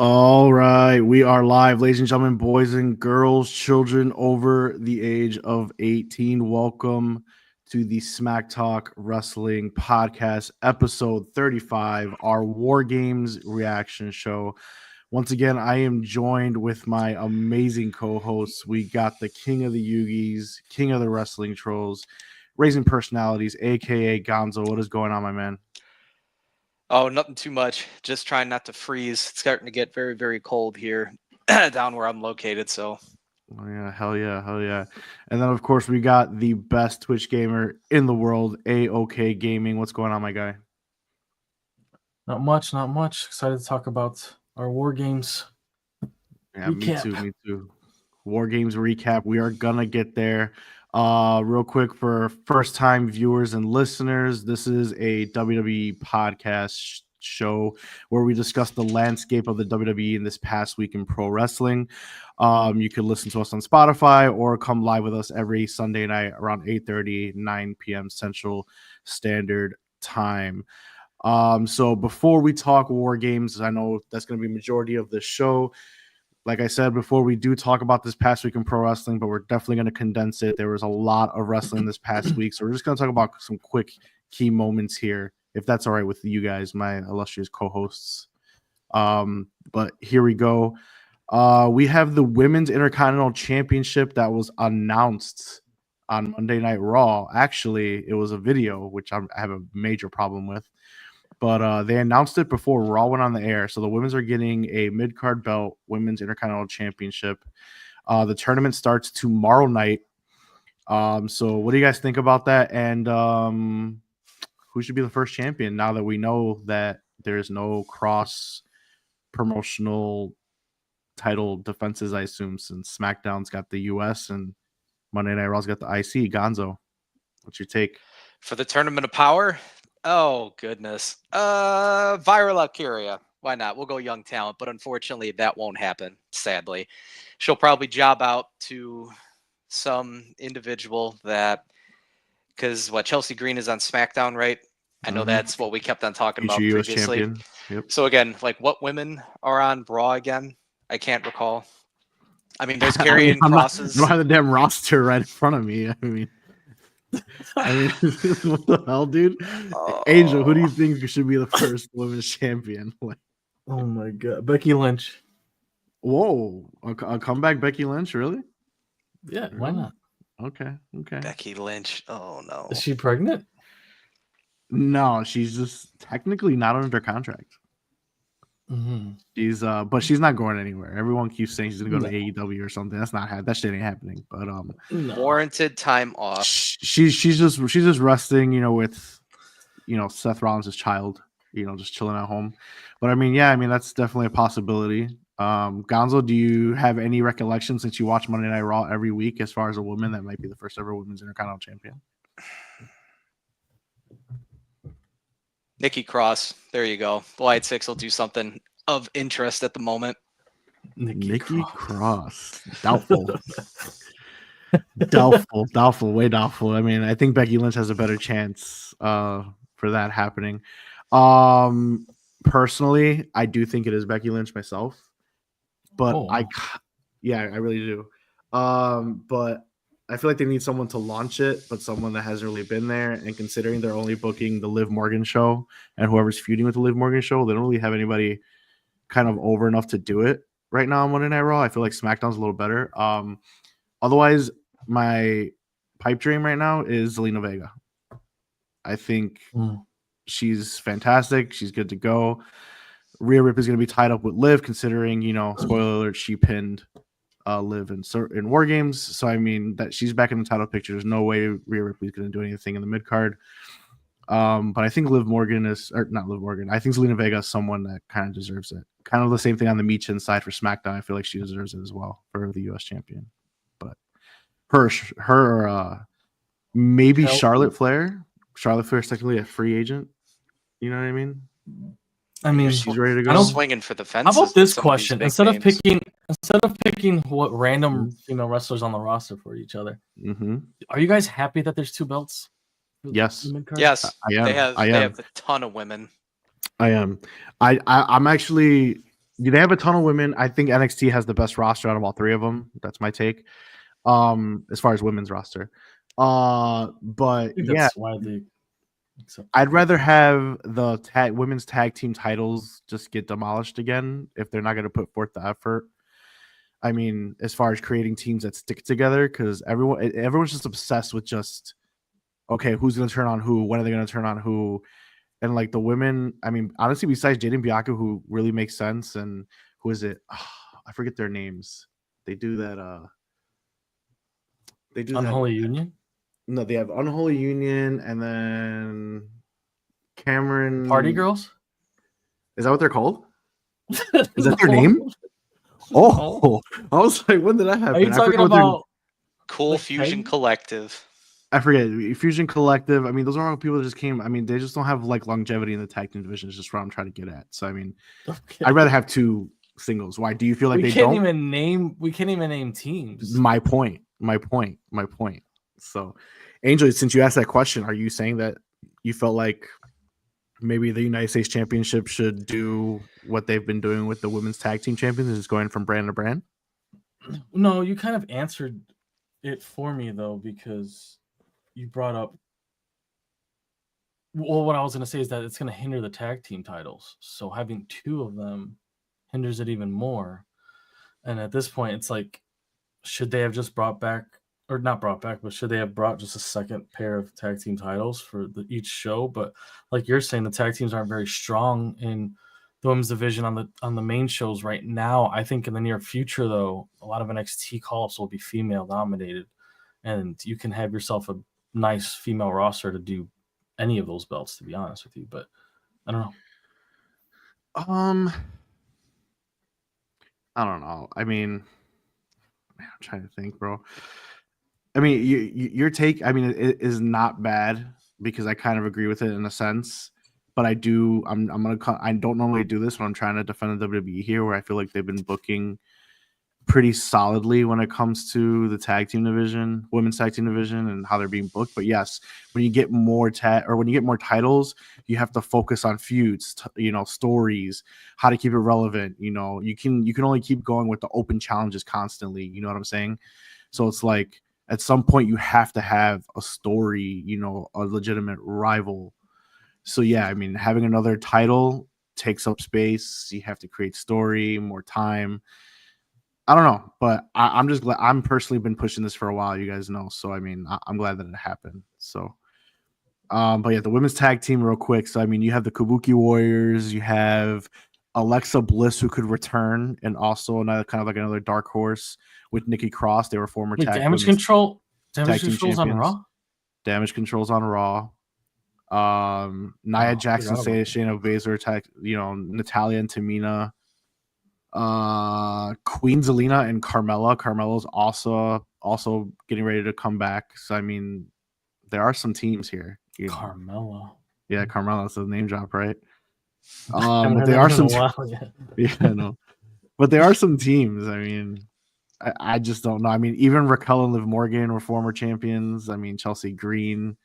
All right, we are live, ladies and gentlemen, boys and girls, children over the age of 18. Welcome to the Smack Talk Wrestling Podcast, episode 35, our War Games reaction show. Once again, I am joined with my amazing co-hosts. We got the king of the Yugis, king of the wrestling trolls, raising personalities, aka Gonzo. What is going on, my man? Oh, nothing too much. Just trying not to freeze. It's starting to get very, very cold here down where I'm located. So, oh, yeah, hell yeah, hell yeah. And then, of course, we got the best Twitch gamer in the world, A-OK Gaming. What's going on, my guy? Not much, not much. Excited to talk about our War Games. Yeah, recap. Me too. War Games recap. We are gonna get there. Real quick for first-time viewers and listeners, this is a WWE podcast show where we discuss the landscape of the WWE in this past week in pro wrestling. You can listen to us on Spotify or come live with us every Sunday night around 8:30, 9 p.m. Central Standard Time. So before we talk War Games, I know that's going to be a majority of the show. Like I said before, we do talk about this past week in pro wrestling, but we're definitely going to condense it. There was a lot of wrestling this past week, so we're just going to talk about some quick key moments here, if that's all right with you guys, my illustrious co-hosts. But here we go. We have the Women's Intercontinental Championship that was announced on Monday Night Raw. Actually, it was a video, which I have a major problem with. But they announced it before Raw went on the air. So the women's are getting a mid-card belt, Women's Intercontinental Championship. The tournament starts tomorrow night. So what do you guys think about that? And who should be the first champion now that we know that there's no cross-promotional title defenses, I assume, since SmackDown's got the US and Monday Night Raw's got the IC. Gonzo, what's your take? For the Tournament of Power? Oh, goodness. Viral Valkyria. Why not? We'll go young talent, but unfortunately that won't happen, sadly. She'll probably job out to some individual that, because Chelsea Green is on SmackDown, right? I know that's what we kept on talking about previously. Yep. So again, like what women are on Raw again? I can't recall. I mean, there's Karrion Krosses. I don't have the damn roster right in front of me. I mean, what the hell, dude? Angel, who do you think should be the first women's champion? Oh my god, Becky Lynch. Whoa, a comeback Becky Lynch, really? Yeah, why not? Okay. Becky Lynch. Oh no. Is she pregnant? No, she's just technically not under contract. Mm-hmm. But she's not going anywhere. Everyone keeps saying she's gonna go to AEW or something. That's not that shit ain't happening. But warranted time off. She's just resting, with Seth Rollins' child, just chilling at home. But I mean, that's definitely a possibility. Gonzo, do you have any recollection since you watch Monday Night Raw every week as far as a woman that might be the first ever women's Intercontinental champion? Nikki Cross. There you go. Wyatt Six will do something of interest at the moment. Nikki Cross. Doubtful. Doubtful, way doubtful. I mean, I think Becky Lynch has a better chance for that happening. Personally, I do think it is Becky Lynch myself. But I really do. But I feel like they need someone to launch it, but someone that hasn't really been there. And considering they're only booking the Liv Morgan show and whoever's feuding with the Liv Morgan show, they don't really have anybody kind of over enough to do it right now on Monday Night Raw. I feel like SmackDown's a little better. Otherwise, my pipe dream right now is Zelina Vega. I think she's fantastic. She's good to go. Rhea Ripley's going to be tied up with Liv, considering, spoiler alert, she pinned Liv in War Games. So, I mean, that she's back in the title picture. There's no way Rhea Ripley's going to do anything in the mid-card. But I think not Liv Morgan. I think Zelina Vega is someone that kind of deserves it. Kind of the same thing on the Michin side for SmackDown. I feel like she deserves it as well for the U.S. champion. But her maybe Charlotte Flair. Charlotte Flair is technically a free agent. You know what I mean? I mean, she's ready to go. I don't swinging for the fences. How about this question? Instead of picking what random wrestlers on the roster for each other, are you guys happy that there's two belts? Yes, I am. They have a ton of women. I am. I'm actually They have a ton of women. I think NXT has the best roster out of all three of them. That's my take. As far as women's roster. But yeah, that's widely accepted. I'd rather have the women's tag team titles just get demolished again if they're not going to put forth the effort. I mean, as far as creating teams that stick together, because everyone's just obsessed with just, okay, who's going to turn on who? When are they going to turn on who? And like the women, I mean, honestly, besides Jade and Bianca, who really makes sense, and who is it? Oh, I forget their names. They do that. They do Unholy that. Union. No, they have Unholy Union, and then Cameron Party Girls. Is that what they're called? Is that their name? Oh, I was like, when did that happen? Are you talking about Cool Fusion Collective? I forget. Fusion Collective. I mean, those are all people that just came. I mean, they just don't have like longevity in the tag team division. Is just what I'm trying to get at. So I mean, okay. I'd rather have two singles. Why do you feel like we can't even name teams? My point. So, Angel, since you asked that question, are you saying that you felt like maybe the United States Championship should do what they've been doing with the women's tag team champions, is going from brand to brand? No, you kind of answered it for me though, because you brought up. Well, what I was going to say is that it's going to hinder the tag team titles. So having two of them hinders it even more. And at this point, it's like, should they have just brought back, or not brought back, but should they have brought just a second pair of tag team titles for each show? But like you're saying, the tag teams aren't very strong in the women's division on the main shows right now. I think in the near future, though, a lot of NXT call-ups will be female dominated, and you can have yourself a nice female roster to do any of those belts, to be honest with you. But I don't know. I don't know. I mean, I'm trying to think, bro. I mean, your take, I mean, it is not bad, because I kind of agree with it in a sense. But I don't normally do this when I'm trying to defend the WWE here, where I feel like they've been booking pretty solidly when it comes to the tag team division, women's tag team division, and how they're being booked. But yes, when you get more titles, you have to focus on feuds, stories, how to keep it relevant. You can only keep going with the open challenges constantly. You know what I'm saying? So it's like at some point you have to have a story, a legitimate rival. So yeah, I mean, having another title takes up space. You have to create story, more time. I don't know, but I'm just glad. I'm personally been pushing this for a while, you guys know. So I mean, I'm glad that it happened. So, but yeah, the women's tag team, real quick. So I mean, you have the Kabuki Warriors, you have Alexa Bliss, who could return, and also another dark horse with Nikki Cross. They were former tag Damage Control. Damage Control's on Raw. Damage Control's on Raw. Nia Jackson, Shayna Baszler, Natalya and Tamina. Queen Zelina and Carmella. Carmella's also getting ready to come back. So I mean, there are some teams here. Carmella. Yeah, Carmella's a name drop, right? But there are some. Yeah, I know. But there are some teams. I mean, I just don't know. I mean, even Raquel and Liv Morgan were former champions. I mean, Chelsea Green,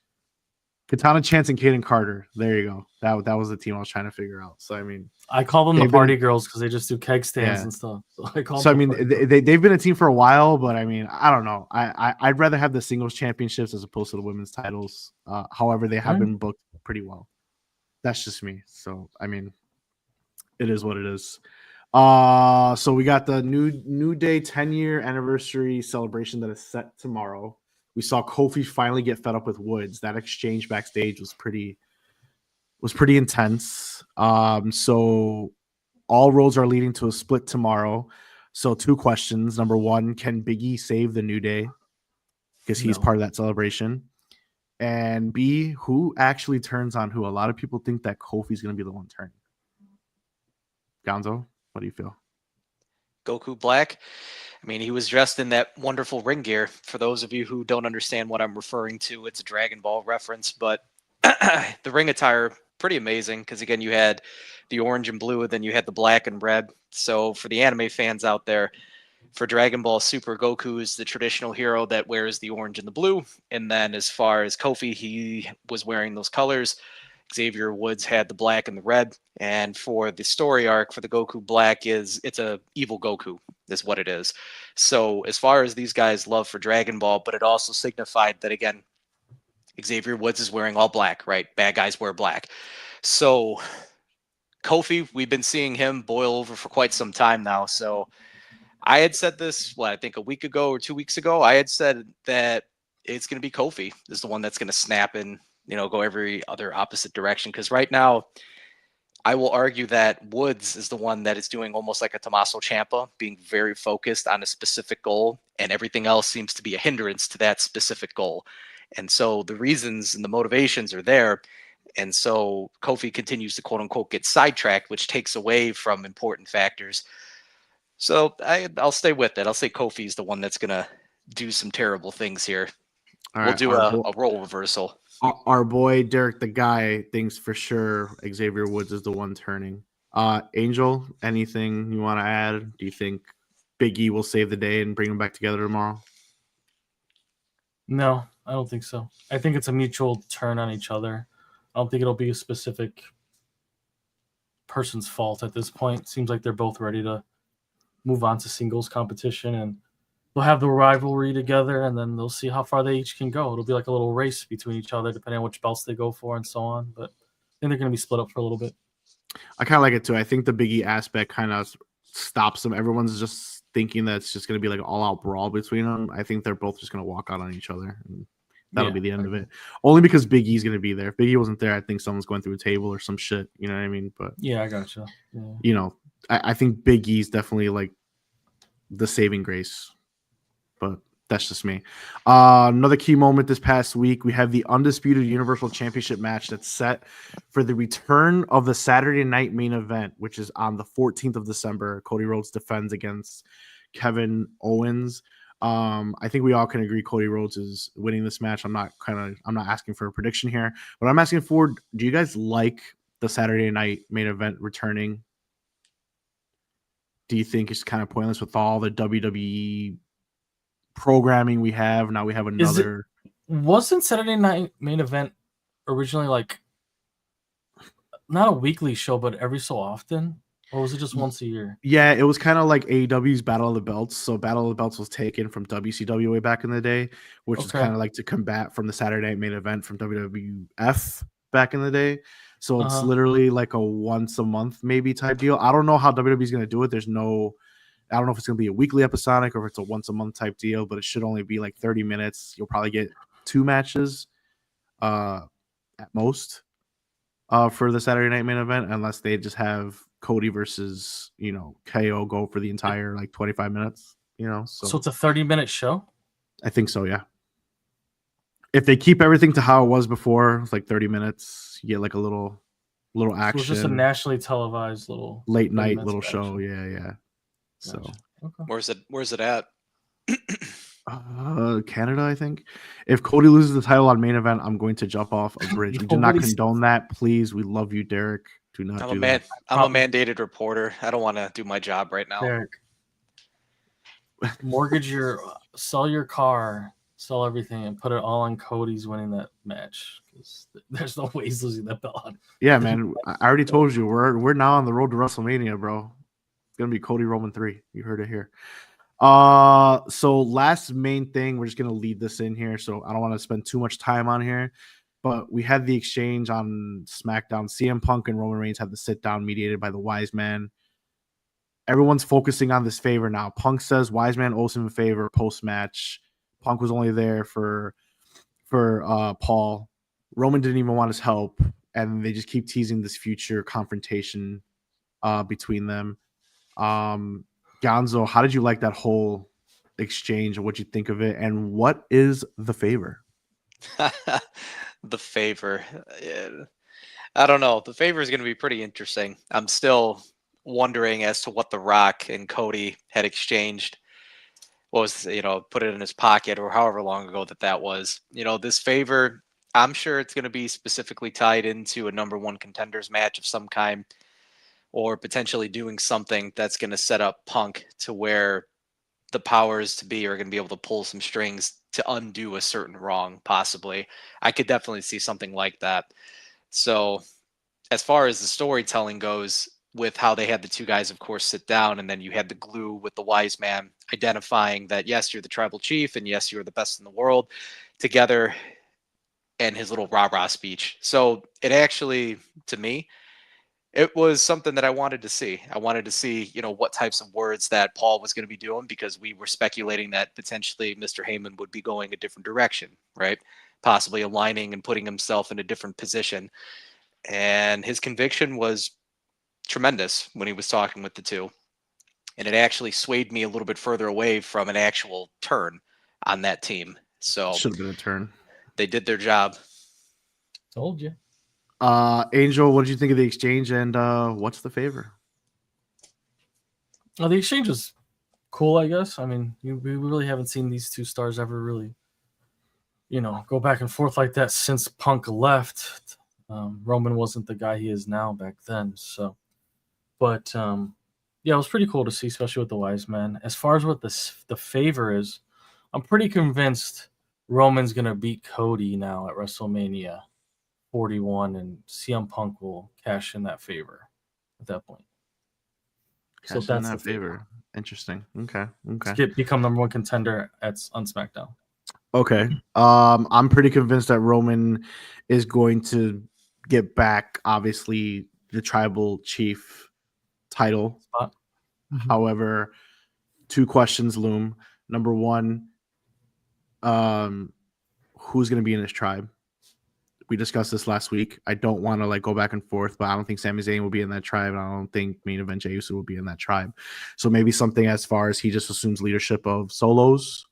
Katana Chance, and Kaden Carter. There you go. That was the team I was trying to figure out. So I mean, I call them the party girls because they just do keg stands and stuff. So I mean, they've been a team for a while, but I mean, I don't know. I'd rather have the singles championships as opposed to the women's titles. However, they have been booked pretty well. That's just me. So I mean, it is what it is. So we got the New Day 10-year anniversary celebration that is set tomorrow. We saw Kofi finally get fed up with Woods. That exchange backstage was pretty intense. So all roads are leading to a split tomorrow. So 2 questions. Number 1, can Big E save the New Day? Because he's part of that celebration. And B, who actually turns on who? A lot of people think that Kofi's going to be the one turning. Gonzo, what do you feel? Goku Black. I mean, he was dressed in that wonderful ring gear. For those of you who don't understand what I'm referring to, it's a Dragon Ball reference, but the ring attire, pretty amazing, because again, you had the orange and blue, and then you had the black and red. So for the anime fans out there, for Dragon Ball Super, Goku is the traditional hero that wears the orange and the blue. And then as far as Kofi, he was wearing those colors. Xavier Woods had the black and the red, and for the story arc for the Goku Black it's a evil Goku is what it is. So as far as these guys' love for Dragon Ball, but it also signified that again, Xavier Woods is wearing all black, right? Bad guys wear black. So Kofi, we've been seeing him boil over for quite some time now. So I had said this, I think a week ago or 2 weeks ago, I had said that it's going to be Kofi is the one that's going to snap and, go every other opposite direction. Because right now, I will argue that Woods is the one that is doing almost like a Tommaso Ciampa, being very focused on a specific goal, and everything else seems to be a hindrance to that specific goal. And so the reasons and the motivations are there. And so Kofi continues to quote unquote get sidetracked, which takes away from important factors. So I'll stay with it. I'll say Kofi's the one that's going to do some terrible things here. We'll do a role reversal. Our boy Derek the Guy thinks for sure Xavier Woods is the one turning. Angel, anything you want to add? Do you think Big E will save the day and bring them back together tomorrow? No, I don't think so. I think it's a mutual turn on each other. I don't think it'll be a specific person's fault at this point. It seems like they're both ready to move on to singles competition, and they'll have the rivalry together, and then they'll see how far they each can go. It'll be like a little race between each other, depending on which belts they go for and so on. But I think they're going to be split up for a little bit. I kind of like it too. I think the Big E aspect kind of stops them. Everyone's just thinking that it's just going to be like an all-out brawl between them. I think they're both just going to walk out on each other, and that'll be the end of it. Only because Big E's going to be there. If Big E wasn't there, I think someone's going through a table or some shit. You know what I mean? But yeah, I gotcha. Yeah. I think Big E's definitely like the saving grace, but that's just me. Another key moment this past week, we have the Undisputed Universal Championship match that's set for the return of the Saturday night main event, which is on the 14th of December. Cody Rhodes defends against Kevin Owens. I think we all can agree Cody Rhodes is winning this match. I'm not asking for a prediction here, but I'm asking for, do you guys like the Saturday night main event returning? Do you think it's kind of pointless with all the WWE programming we have? Now we have another. Wasn't Saturday night main event originally like not a weekly show, but every so often? Or was it just once a year? Yeah, it was kind of like AEW's Battle of the Belts. So Battle of the Belts was taken from WCW way back in the day, which is kind of like to combat from the Saturday night main event from WWF back in the day. So it's literally like a once a month maybe type deal. I don't know how WWE's going to do it. I don't know if it's going to be a weekly episodic or if it's a once a month type deal, but it should only be like 30 minutes. You'll probably get 2 matches at most for the Saturday night main event, unless they just have Cody versus, KO go for the entire like 25 minutes, So it's a 30-minute show? I think so, yeah. If they keep everything to how it was before, it's like 30 minutes, you get like a little action. So it's just a nationally televised little late night little show. Yeah. Gotcha. So okay. Where's it at? Canada, I think. If Cody loses the title on main event, I'm going to jump off a bridge. We do not condone that. Please, we love you, Derek. Do not do that. I'm a mandated reporter. I don't want to do my job right now. Derek, sell your car, sell everything, and put it all on Cody's winning that match. Because there's no way he's losing that belt. Yeah, man. I already told you we're now on the road to WrestleMania, bro. It's gonna be Cody Roman 3. You heard it here. So last main thing, we're just gonna lead this in here, so I don't want to spend too much time on here. But we had the exchange on SmackDown. CM Punk and Roman Reigns had the sit down mediated by the Wise Man. Everyone's focusing on this favor now. Punk says Wise Man owes him a favor post match. Punk was only there for Paul. Roman didn't even want his help, and they just keep teasing this future confrontation between them. Gonzo, how did you like that whole exchange, and what you think of it, and what is the favor? The favor. I don't know. The favor is going to be pretty interesting. I'm still wondering as to what The Rock and Cody had exchanged. What was, put it in his pocket or however long ago that was. This favor, I'm sure it's going to be specifically tied into a number 1 contenders match of some kind, or potentially doing something that's going to set up Punk to where the powers to be are going to be able to pull some strings to undo a certain wrong, possibly. I could definitely see something like that. So as far as the storytelling goes, with how they had the two guys, of course, sit down, and then you had the glue with the wise man identifying that, yes, you're the tribal chief, and yes, you're the best in the world together, and his little rah-rah speech. So it actually, to me, it was something that I wanted to see. I wanted to see, what types of words that Paul was going to be doing, because we were speculating that potentially Mr. Heyman would be going a different direction, right? Possibly aligning and putting himself in a different position. And his conviction was tremendous when he was talking with the two. And it actually swayed me a little bit further away from an actual turn on that team. So Should have been a turn. They did their job. Told you. Angel, what did you think of the exchange, and what's the favor? Well, the exchange was cool, I guess. I mean, we really haven't seen these two stars ever really, go back and forth like that since Punk left. Roman wasn't the guy he is now back then. So, but yeah, it was pretty cool to see, especially with the wise man. As far as what the favor is, I'm pretty convinced Roman's gonna beat Cody now at WrestleMania 41, and CM Punk will cash in that favor at that point. Cash so that's in that favor. Interesting. Okay. Become number one contender on SmackDown. Okay. I'm pretty convinced that Roman is going to get back, obviously, the tribal chief title. However, two questions loom. Number one, who's going to be in his tribe? We discussed this last week. I don't want to go back and forth, but I don't think Sami Zayn will be in that tribe. And I don't think Main Event Jey Uso will be in that tribe. So maybe something as far as he just assumes leadership of solos.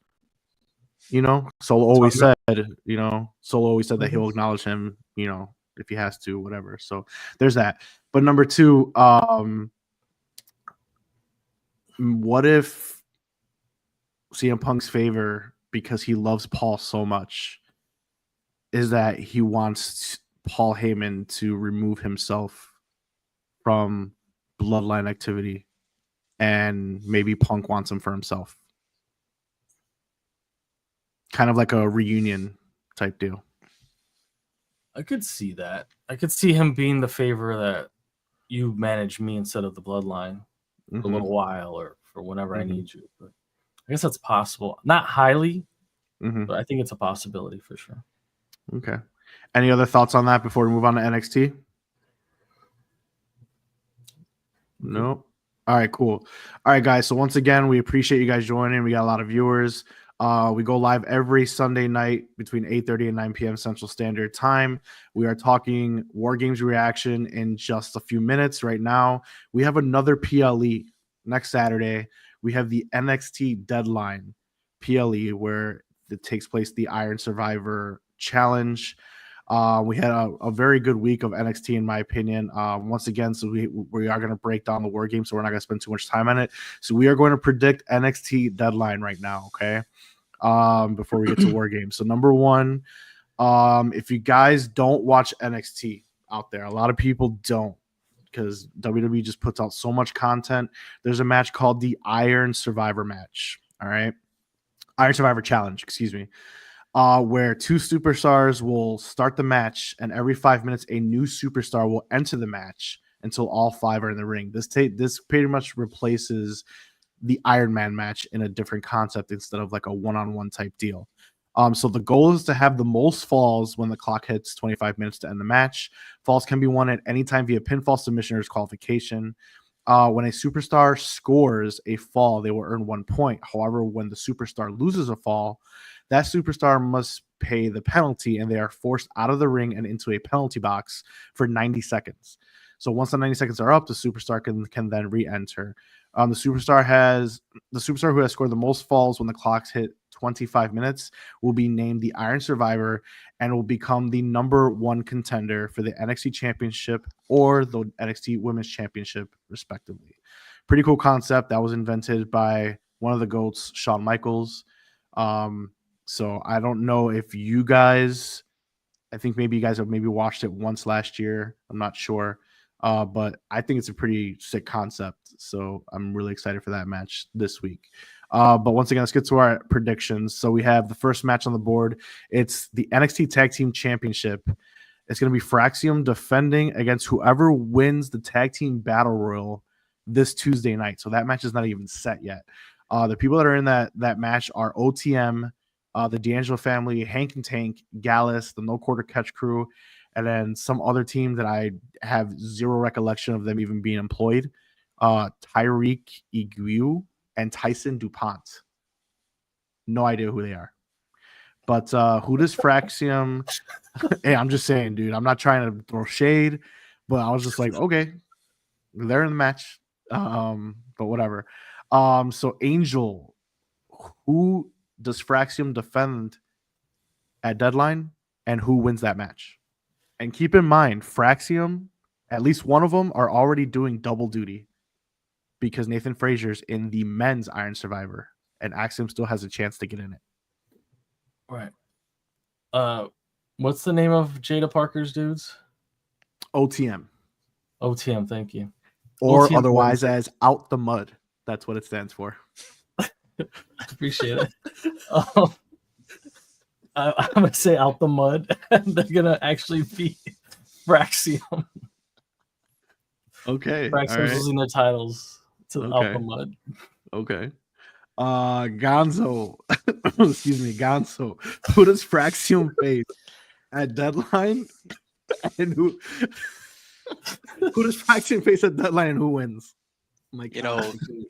Solo always said that he'll acknowledge him, if he has to, whatever. So there's that. But number two, what if CM Punk's favor, because he loves Paul so much, is that he wants Paul Heyman to remove himself from bloodline activity, and maybe Punk wants him for himself. Kind of like a reunion type deal. I could see that. I could see him being the favor that you manage me instead of the bloodline for a little while, or for whenever I need you. But I guess that's possible. Not highly, but I think it's a possibility for sure. Okay. Any other thoughts on that before we move on to NXT? No. All right, cool. All right, guys. So once again, we appreciate you guys joining. We got a lot of viewers. We go live every Sunday night between 8:30 and 9 p.m. Central Standard Time. We are talking War Games reaction in just a few minutes. Right now, we have another PLE next Saturday. We have the NXT Deadline PLE, where it takes place the Iron Survivor Challenge. We had a very good week of NXT, in my opinion. Once again, so we are going to break down the War Game, so we're not going to spend too much time on it. So we are going to predict NXT Deadline right now, okay? Before we get to War Games. So number one, if you guys don't watch NXT out there, a lot of people don't, because WWE just puts out so much content. There's a match called the Iron Survivor match, all right? Iron Survivor Challenge, excuse me. Where two superstars will start the match, and every 5 minutes, a new superstar will enter the match until all five are in the ring. This pretty much replaces the Iron Man match in a different concept instead of like a one-on-one type deal. So the goal is to have the most falls when the clock hits 25 minutes to end the match. Falls can be won at any time via pinfall, submission, or disqualification. When a superstar scores a fall, they will earn 1 point. However, when the superstar loses a fall, that superstar must pay the penalty, and they are forced out of the ring and into a penalty box for 90 seconds. So once the 90 seconds are up, the superstar can then re-enter. The superstar who has scored the most falls when the clocks hit 25 minutes will be named the Iron Survivor and will become the number one contender for the NXT Championship or the NXT Women's Championship, respectively. Pretty cool concept that was invented by one of the GOATs, Shawn Michaels. So I don't know if you guys, I think maybe you guys have maybe watched it once last year. I'm not sure. But I think it's a pretty sick concept. So I'm really excited for that match this week. But once again, let's get to our predictions. So we have the first match on the board. It's the NXT Tag Team Championship. It's going to be Fraxium defending against whoever wins the tag team battle royal this Tuesday night. So that match is not even set yet. The people that are in that match are OTM, the D'Angelo family, Hank and Tank, Gallus, the No Quarter Catch crew, and then some other team that I have zero recollection of them even being employed. Tyreek Iguiu and Tyson DuPont. No idea who they are. But who does Fraxium? Hey, I'm just saying, dude. I'm not trying to throw shade, but I was just like, okay, they're in the match. But whatever. So Angel, who does Fraxium defend at Deadline, and who wins that match? And keep in mind, Fraxium, at least one of them, are already doing double duty because Nathan Frazier's in the men's Iron Survivor, and Axiom still has a chance to get in it. Right. What's the name of Jada Parker's dudes? OTM. OTM, thank you. Or OTM otherwise as Out the Mud. That's what it stands for. Appreciate it. I'm going to say Out the Mud, and they're going to actually beat Fraxium. Okay. Fraxium's losing their titles to Out the Mud. Okay. Gonzo. Excuse me, Gonzo. Who does Fraxium face at Deadline? And who does Fraxium face at Deadline and who wins?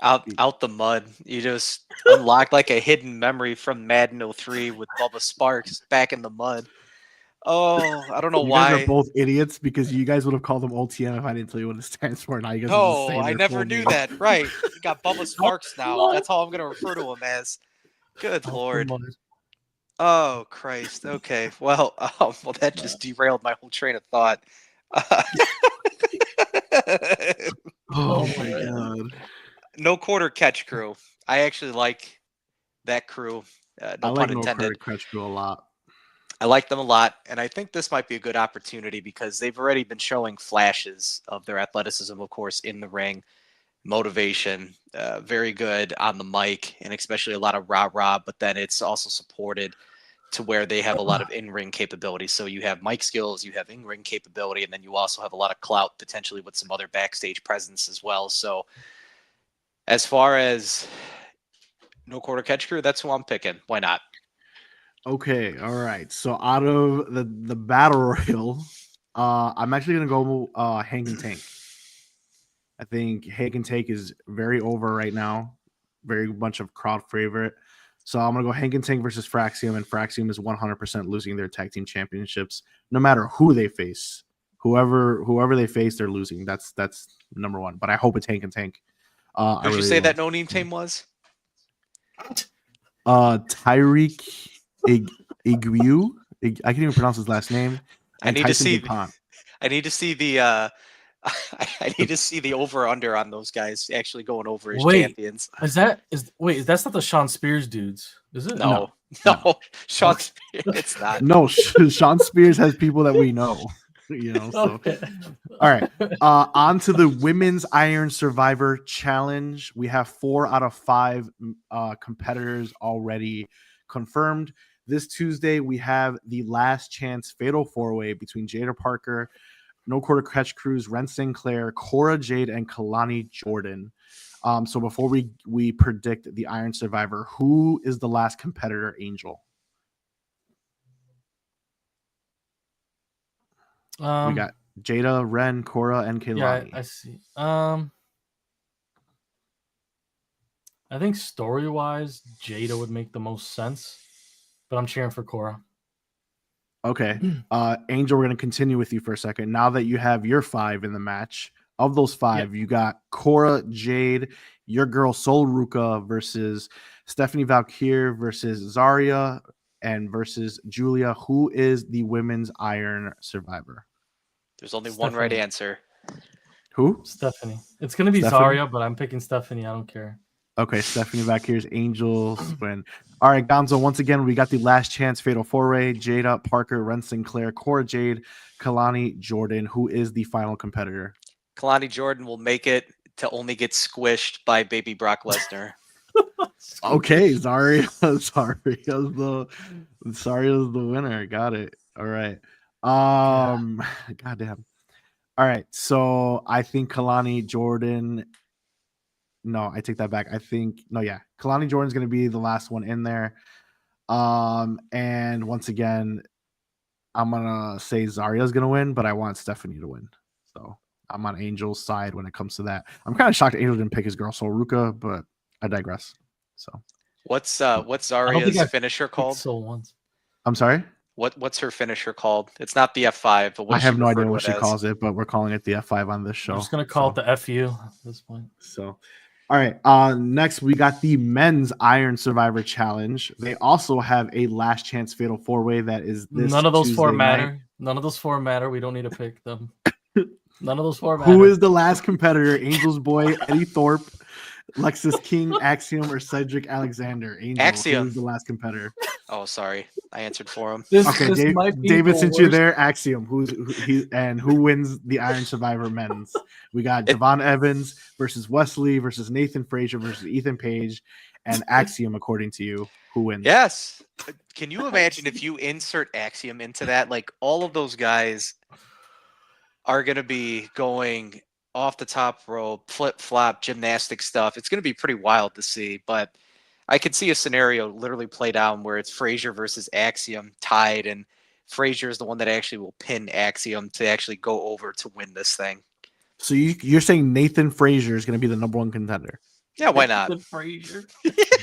Out the mud. You just unlocked like a hidden memory from Madden 03 with Bubba Sparks back in the mud. Oh, I don't know why. You guys are both idiots because you guys would have called them OTM if I didn't tell you what it stands for. Now you guys are just saying I never knew that. Right. You got Bubba Sparks now. That's all I'm going to refer to him as. Good Lord. Oh, Christ. Okay. Well, that just derailed my whole train of thought. Oh my God. No Quarter Catch crew. I actually like that crew. No pun intended. No Quarter Catch crew a lot. I like them a lot, and I think this might be a good opportunity because they've already been showing flashes of their athleticism, of course, in the ring, motivation, very good on the mic, and especially a lot of rah-rah, but then it's also supported to where they have a lot of in-ring capability. So you have mic skills, you have in-ring capability, and then you also have a lot of clout potentially with some other backstage presence as well. So as far as No Quarter Catch crew, that's who I'm picking. Why not? Okay, all right. So out of the battle royal, I'm actually gonna go Hank and Tank. I think Hank and Tank is very over right now, very much of crowd favorite. So I'm gonna go Hank and Tank versus Fraxium, and Fraxium is 100% losing their tag team championships, no matter who they face. Whoever they face, they're losing. That's number one. But I hope it's Hank and Tank. Did you say that no-name team was? Tyreek Iguiu. I can't even pronounce his last name. I need to see the I need to see the over/under on those guys actually going over as champions. That's not the Sean Spears dudes, is it? No. Sean Spears, it's not. No, Sean Spears has people that we know. So Okay. All right. On to the Women's Iron Survivor Challenge. We have 4 out of 5 competitors already confirmed. This Tuesday, we have the last chance fatal 4-way between Jada Parker, No Quarter Catch Cruz, Ren Sinclair, Cora Jade, and Kalani Jordan. So before we predict the Iron Survivor, who is the last competitor, Angel? We got Jada, Ren, Cora, and Kalani. Yeah, I see. I think story-wise, Jada would make the most sense, but I'm cheering for Cora. Okay. Angel, we're going to continue with you for a second. Now that you have your 5 in the match, of those 5, you got Cora, Jade, your girl Sol Ruka versus Stephanie Valkyrie versus Zarya and versus Julia. Who is the Women's Iron Survivor? There's only one right answer. Who? Stephanie. It's going to be Zarya, but I'm picking Stephanie. I don't care. Okay, Stephanie Valkyrie's Angels win. All right, Gonzo, once again, we got the last chance fatal 4-way. Jada Parker, Ren Sinclair, Cora Jade, Kalani Jordan. Who is the final competitor? Kalani Jordan will make it to only get squished by baby Brock Lesnar. Okay, Zarya's the winner. Got it. All right. Goddamn. All right, so I think Kalani Jordan. No, I take that back. Kalani Jordan's going to be the last one in there. And once again, I'm gonna say Zaria's gonna win, but I want Stephanie to win. So I'm on Angel's side when it comes to that. I'm kind of shocked Angel didn't pick his girl Sol Ruka, but I digress. So What's Zaria's finisher called? Soul once. I'm sorry. What's her finisher called? It's not the F5, but what I have no idea what she calls it, but we're calling it the F5 on this show. I'm just gonna call it the FU at this point. So, all right. Next we got the men's Iron Survivor Challenge. They also have a last chance fatal 4-way that is this. None of those Tuesday four night. matter. None of those four matter. We don't need to pick them. None of those four matter. Who is the last competitor? Angel's boy Eddie Thorpe, Lexus King, Axiom, or Cedric Alexander? Angel, Axiom. who is the last competitor? Oh, sorry, I answered for him. This Okay, David, since you're there, Axiom, who wins the Iron Survivor men's? We got Devon Evans versus Wesley versus Nathan Frazier versus Ethan Page, and Axiom, according to you, who wins? Yes. Can you imagine if you insert Axiom into that? Like, all of those guys are going to be going off the top rope, flip flop, gymnastic stuff. It's going to be pretty wild to see, but I could see a scenario literally play down where it's Frazier versus Axiom tied, and Frazier is the one that actually will pin Axiom to actually go over to win this thing. So you're saying Nathan Frazier is going to be the number one contender? Yeah, why not? Nathan Frazier.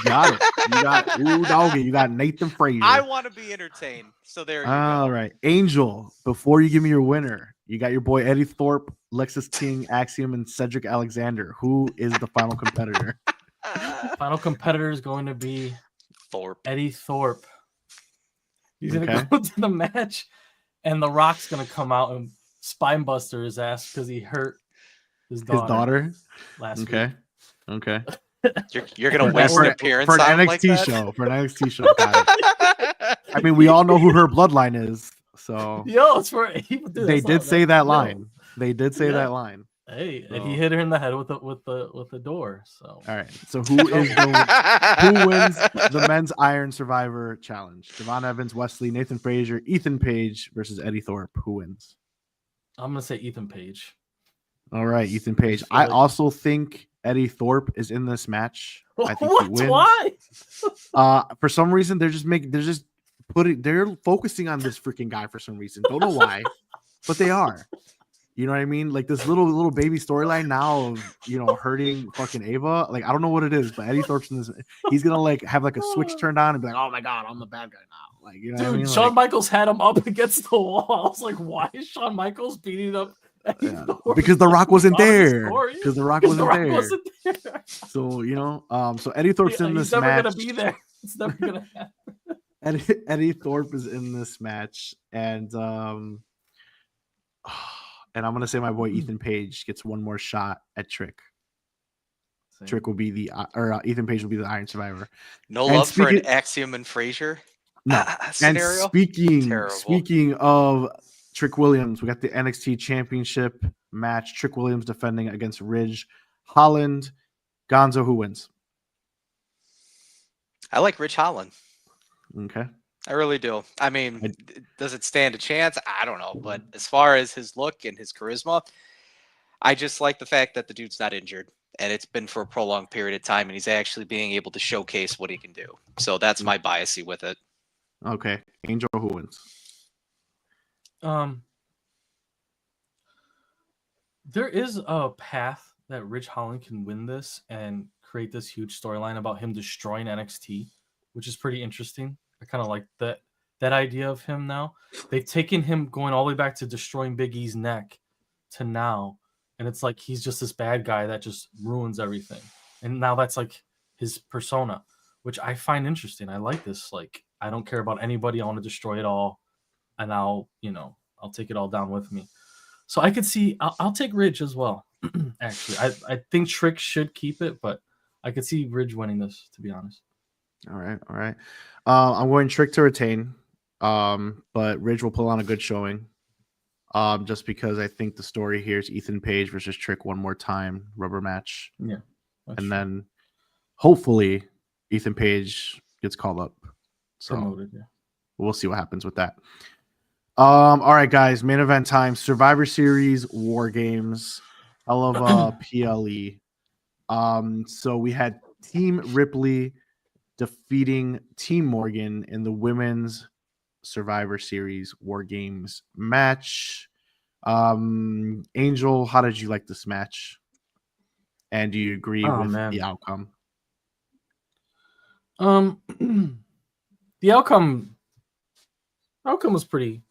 Got it. You got Nathan Frazier. I want to be entertained. So there you go. All right. Angel, before you give me your winner, you got your boy Eddie Thorpe, Lexus King, Axiom, and Cedric Alexander. Who is the final competitor? Final competitor is going to be Thorpe. Eddie Thorpe. He's going to go to the match, and The Rock's going to come out and spine buster his ass because he hurt his daughter last week. Okay. You're gonna waste an appearance for an NXT like that? show. For an NXT show. I mean, we all know who her bloodline is. So it's for they did say that line. They did say that line. Hey, and he hit her in the head with the door. So all right. So who wins the men's Iron Survivor Challenge? Devon Evans, Wesley, Nathan Frazier, Ethan Page versus Eddie Thorpe. Who wins? I'm gonna say Ethan Page. All right, Ethan Page. I also think Eddie Thorpe is in this match. I think he wins. Why? For some reason, they're focusing on this freaking guy for some reason. Don't know why, but they are. You know what I mean? Like this little baby storyline now of hurting fucking Ava. Like I don't know what it is, but Eddie Thorpe's in this. He's gonna like have like a switch turned on and be like, "Oh my god, I'm the bad guy now." Like you know, what I mean? Shawn Michaels had him up against the wall. I was like, "Why is Shawn Michaels beating up?" Because The Rock wasn't there. Because The Rock wasn't there. So so Eddie Thorpe's in this match. He's never gonna be there. It's never gonna happen. Eddie Thorpe is in this match, and I'm gonna say my boy Ethan Page gets one more shot at Trick. Same. Trick will be Ethan Page will be the Iron Survivor. No love for an Axiom and Frazier. No. Scenario. And speaking of Trick Williams, we got the NXT Championship match. Trick Williams defending against Ridge Holland. Gonzo, who wins? I like Ridge Holland. Okay. I really do. I mean, does it stand a chance? I don't know. But as far as his look and his charisma, I just like the fact that the dude's not injured. And it's been for a prolonged period of time. And he's actually being able to showcase what he can do. So that's my biasy with it. Okay. Angel, who wins? There is a path that Ridge Holland can win this and create this huge storyline about him destroying NXT, which is pretty interesting. I kind of like that idea of him now. They've taken him going all the way back to destroying Big E's neck to now, and it's like he's just this bad guy that just ruins everything. And now that's like his persona, which I find interesting. I like this. Like, I don't care about anybody. I want to destroy it all, and I'll take it all down with me. So I could see I'll take Ridge as well. Actually, I think Trick should keep it, but I could see Ridge winning this, to be honest. All right. I'm going Trick to retain, but Ridge will pull on a good showing. Just because I think the story here is Ethan Page versus Trick one more time, rubber match. Yeah, and then hopefully Ethan Page gets called up. So promoted, yeah. We'll see what happens with that. All right, guys. Main event time. Survivor Series War Games. I love PLE. So we had Team Ripley defeating Team Morgan in the women's Survivor Series War Games match. Angel, how did you like this match? And do you agree with the outcome? The outcome was pretty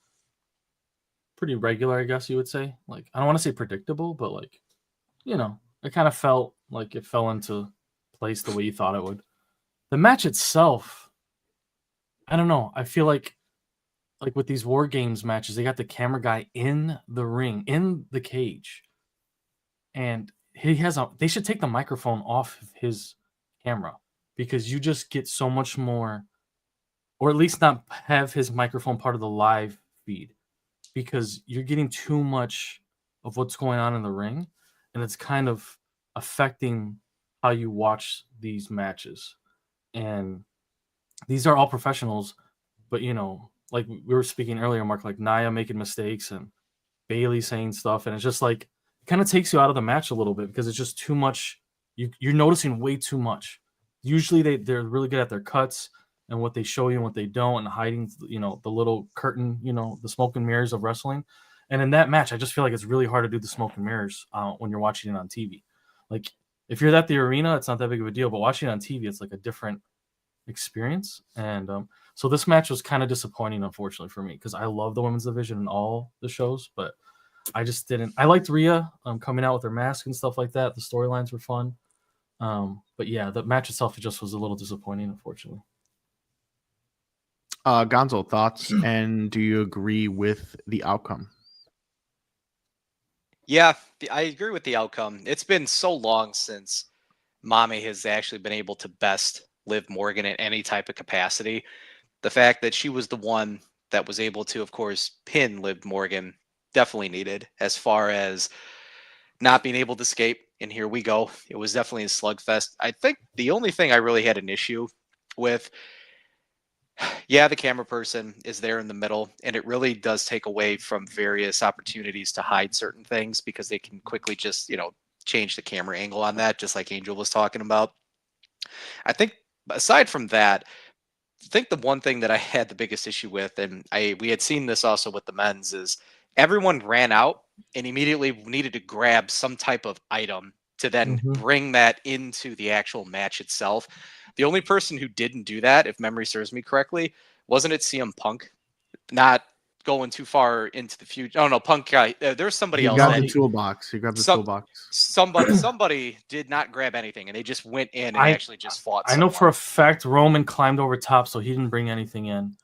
regular, I guess you would say. Like, I don't want to say predictable, but like, it kind of felt like it fell into place the way you thought it would. The match itself, I don't know. I feel like with these War Games matches, they got the camera guy in the ring, in the cage, and they should take the microphone off of his camera, because you just get so much more, or at least not have his microphone part of the live feed, because you're getting too much of what's going on in the ring, and it's kind of affecting how you watch these matches. And these are all professionals, but like we were speaking earlier, Mark, like Nia making mistakes and Bailey saying stuff, and it's just like it kind of takes you out of the match a little bit, because it's just too much. You're noticing way too much. Usually they're really good at their cuts and what they show you and what they don't, and hiding the little curtain, the smoke and mirrors of wrestling. And in that match, I just feel like it's really hard to do the smoke and mirrors when you're watching it on TV. Like, if you're at the arena, it's not that big of a deal, but watching it on TV, it's like a different experience. And so this match was kind of disappointing, unfortunately, for me, because I love the women's division in all the shows, but I just didn't. I liked Rhea coming out with her mask and stuff like that. The storylines were fun. But yeah, the match itself just was a little disappointing, unfortunately. Gonzo, thoughts, and do you agree with the outcome? Yeah, I agree with the outcome. It's been so long since Mommy has actually been able to best Liv Morgan in any type of capacity. The fact that she was the one that was able to, of course, pin Liv Morgan, definitely needed, as far as not being able to escape. And here we go. It was definitely a slugfest. I think the only thing I really had an issue with, yeah, the camera person is there in the middle, and it really does take away from various opportunities to hide certain things, because they can quickly just, change the camera angle on that, just like Angel was talking about. I think aside from that, I think the one thing that I had the biggest issue with, and we had seen this also with the men's, is everyone ran out and immediately needed to grab some type of item to then bring that into the actual match itself. The only person who didn't do that, if memory serves me correctly, wasn't it CM Punk? Not going too far into the future. Oh no, Punk guy. There's somebody else. He grabbed the toolbox. Somebody did not grab anything, and they just went in and actually just fought. I know for a fact Roman climbed over top, so he didn't bring anything in.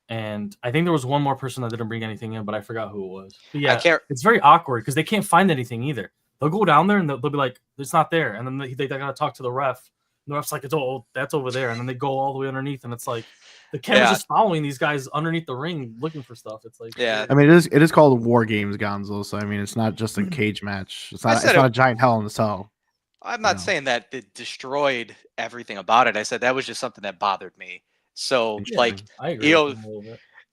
And I think there was one more person that didn't bring anything in, but I forgot who it was. But yeah, it's very awkward because they can't find anything either. They'll go down there and they'll be like, "It's not there," and then they gotta talk to the ref. And the ref's like, that's over there," and then they go all the way underneath, and it's like the camera's just following these guys underneath the ring looking for stuff. It's like, yeah. I mean, it is called War Games, Gonzo. So I mean, it's not just a cage match. It's not a giant Hell in a Cell. I'm not saying that it destroyed everything about it. I said that was just something that bothered me. So I agree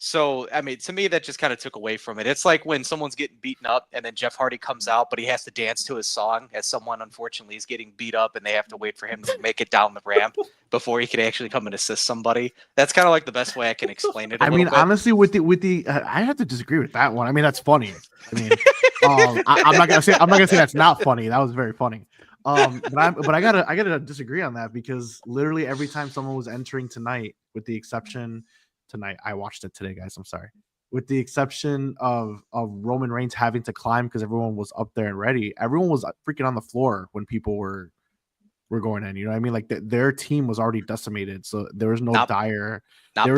so I mean, to me, that just kind of took away from it. It's like when someone's getting beaten up and then Jeff Hardy comes out, but he has to dance to his song as someone unfortunately is getting beat up and they have to wait for him to make it down the ramp before he can actually come and assist somebody. That's kind of like the best way I can explain it. Honestly, with the I have to disagree with that one. I mean, that's funny. I mean, I'm not gonna say that's not funny. That was very funny. But I gotta disagree on that, because literally every time someone was entering tonight, with the exception tonight, I watched it today, guys. I'm sorry. With the exception of Roman Reigns having to climb because everyone was up there and ready, everyone was freaking on the floor when people were going in. You know what I mean? Like their team was already decimated, so there was no dire. There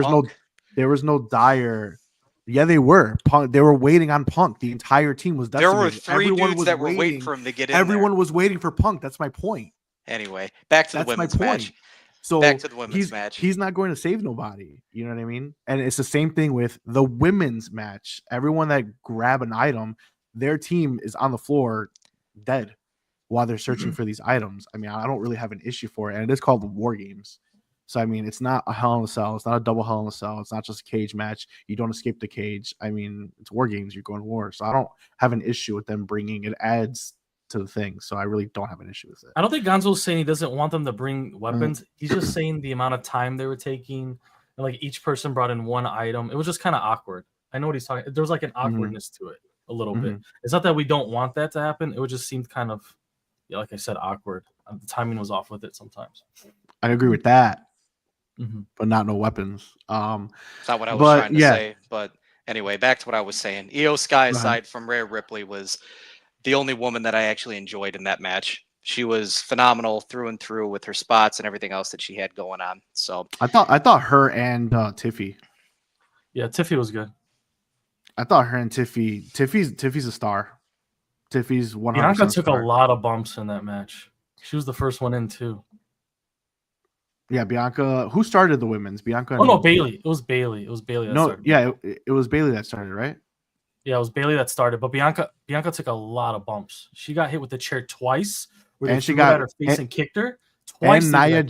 was no dire. Yeah, they were. Punk. They were waiting on Punk. The entire team was decimated. There were three dudes that were waiting for him to get in. Everyone was waiting for Punk. That's my point. Anyway, back to the women's match. So back to the women's match. He's not going to save nobody. You know what I mean? And it's the same thing with the women's match. Everyone that grab an item, their team is on the floor dead while they're searching for these items. I mean, I don't really have an issue for it. And it is called War Games. So I mean, it's not a Hell in a Cell. It's not a double Hell in a Cell. It's not just a cage match. You don't escape the cage. I mean, it's War Games. You're going to war. So I don't have an issue with them bringing it. Adds to the thing. So I really don't have an issue with it. I don't think Gonzo's saying he doesn't want them to bring weapons. He's just saying the amount of time they were taking, and like each person brought in one item. It was just kind of awkward. I know what he's talking. There was like an awkwardness to it a little bit. It's not that we don't want that to happen. It would just seem kind of, yeah, like I said, awkward. The timing was off with it sometimes. I agree with that, but not no weapons. It's not what I was trying to say. But anyway, back to what I was saying. Io Sky, aside from Rhea Ripley, was the only woman that I actually enjoyed in that match. She was phenomenal through and through with her spots and everything else that she had going on. So I thought her and Tiffy. Yeah, Tiffy was good. I thought her and Tiffy's a star. Tiffy's 100%. Bianca took a lot of bumps in that match. She was the first one in too. Yeah, Bianca. Who started the women's? Bianca. Oh no, Bailey. It was Bailey. It was Bailey. That started. Yeah, it was Bailey that started, right? Yeah, it was Bailey that started. But Bianca took a lot of bumps. She got hit with the chair twice, where and she got at her face and kicked her twice. And Nia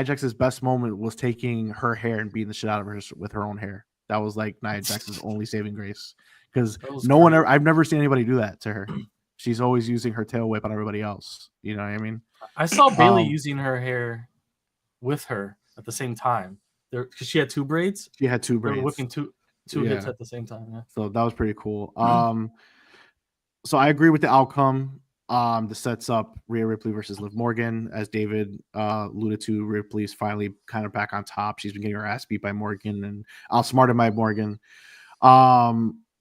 Jax's best moment was taking her hair and beating the shit out of her with her own hair. That was like Nia Jax's only saving grace, because I've never seen anybody do that to her. She's always using her tail whip on everybody else. You know what I mean? I saw Bailey using her hair with her at the same time, because she had two braids. She had two braids. They were whipping two hits at the same time. Yeah. So that was pretty cool. So I agree with the outcome. This sets up Rhea Ripley versus Liv Morgan. As David alluded to, Ripley's finally kind of back on top. She's been getting her ass beat by Morgan and outsmarted by Morgan.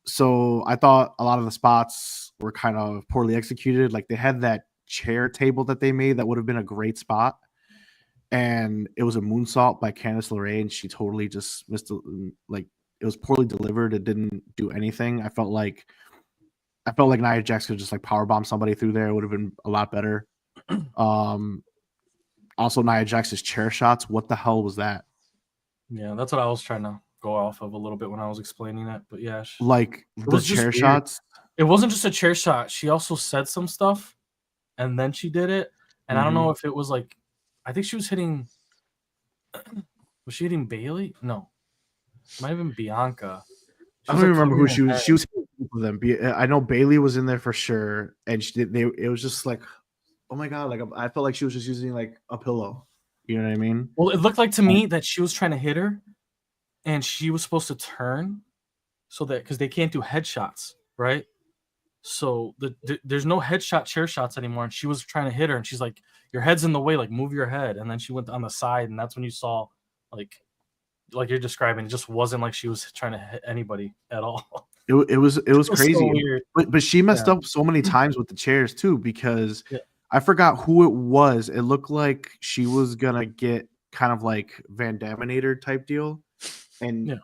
So I thought a lot of the spots were kind of poorly executed. Like they had that chair table that they made that would have been a great spot, and it was a moonsault by Candice LeRae, and she totally just missed it was poorly delivered. It didn't do anything. I felt like Nia Jax could just like powerbomb somebody through there. It would have been a lot better. Also, Nia Jax's chair shots. What the hell was that? Yeah, that's what I was trying to go off of a little bit when I was explaining it. But yeah, like the chair shots. It wasn't just a chair shot. She also said some stuff, and then she did it. And I don't know if it was like, I think she was hitting. Was she hitting Bailey? No, it might have been Bianca. I don't remember who she was. She was hitting both of them. I know Bailey was in there for sure, and it was just like, oh my god! Like I felt like she was just using like a pillow. You know what I mean? Well, it looked like to me that she was trying to hit her, and she was supposed to turn, so that because they can't do headshots, right? So there's no headshot chair shots anymore, and she was trying to hit her, and she's like, "Your head's in the way, like move your head." And then she went on the side, and that's when you saw, like you're describing, it just wasn't like she was trying to hit anybody at all. It was crazy, so weird. But she messed up so many times with the chairs too, because I forgot who it was. It looked like she was gonna get kind of like Van Daminator type deal, and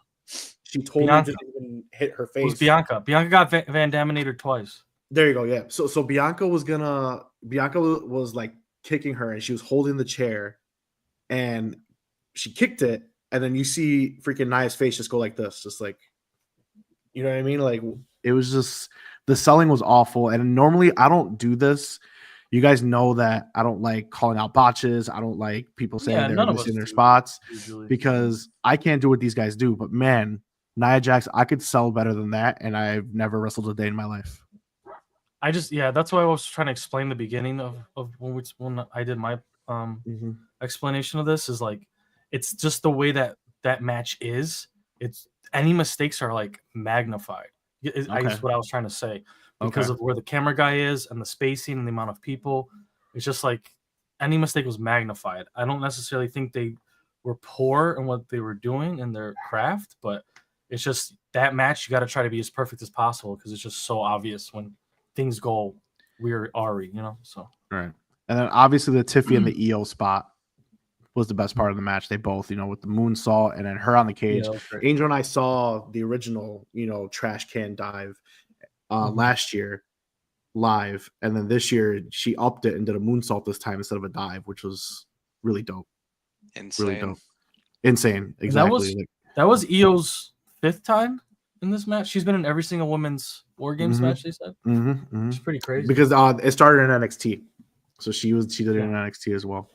she totally didn't even hit her face. It was Bianca. Bianca got Van Daminator twice. There you go. Yeah. So Bianca was like kicking her, and she was holding the chair, and she kicked it, and then you see freaking Nia's face just go like this, just like, you know what I mean? Like it was just, the selling was awful. And normally I don't do this. You guys know that I don't like calling out botches. I don't like people saying they're missing their spots usually, because I can't do what these guys do. But man, Nia Jax, I could sell better than that, and I've never wrestled a day in my life. That's why I was trying to explain the beginning of when I did my explanation of this, is like, it's just the way that match is. It's any mistakes are like magnified. That's what I was trying to say, because of where the camera guy is and the spacing and the amount of people. It's just like any mistake was magnified. I don't necessarily think they were poor in what they were doing in their craft, but it's just that match, you got to try to be as perfect as possible, because it's just so obvious when things go weird, so. Right. And then obviously the Tiffy and the EO spot was the best part of the match. They both, with the moonsault and then her on the cage. Angel and I saw the original, trash can dive last year live. And then this year she upped it and did a moonsault this time instead of a dive, which was really dope. Insane. Really dope. Insane. Exactly. That was EO's 5th time in this match. She's been in every single women's War Games match, they said. It's pretty crazy. Because it started in NXT. So she did it in NXT as well.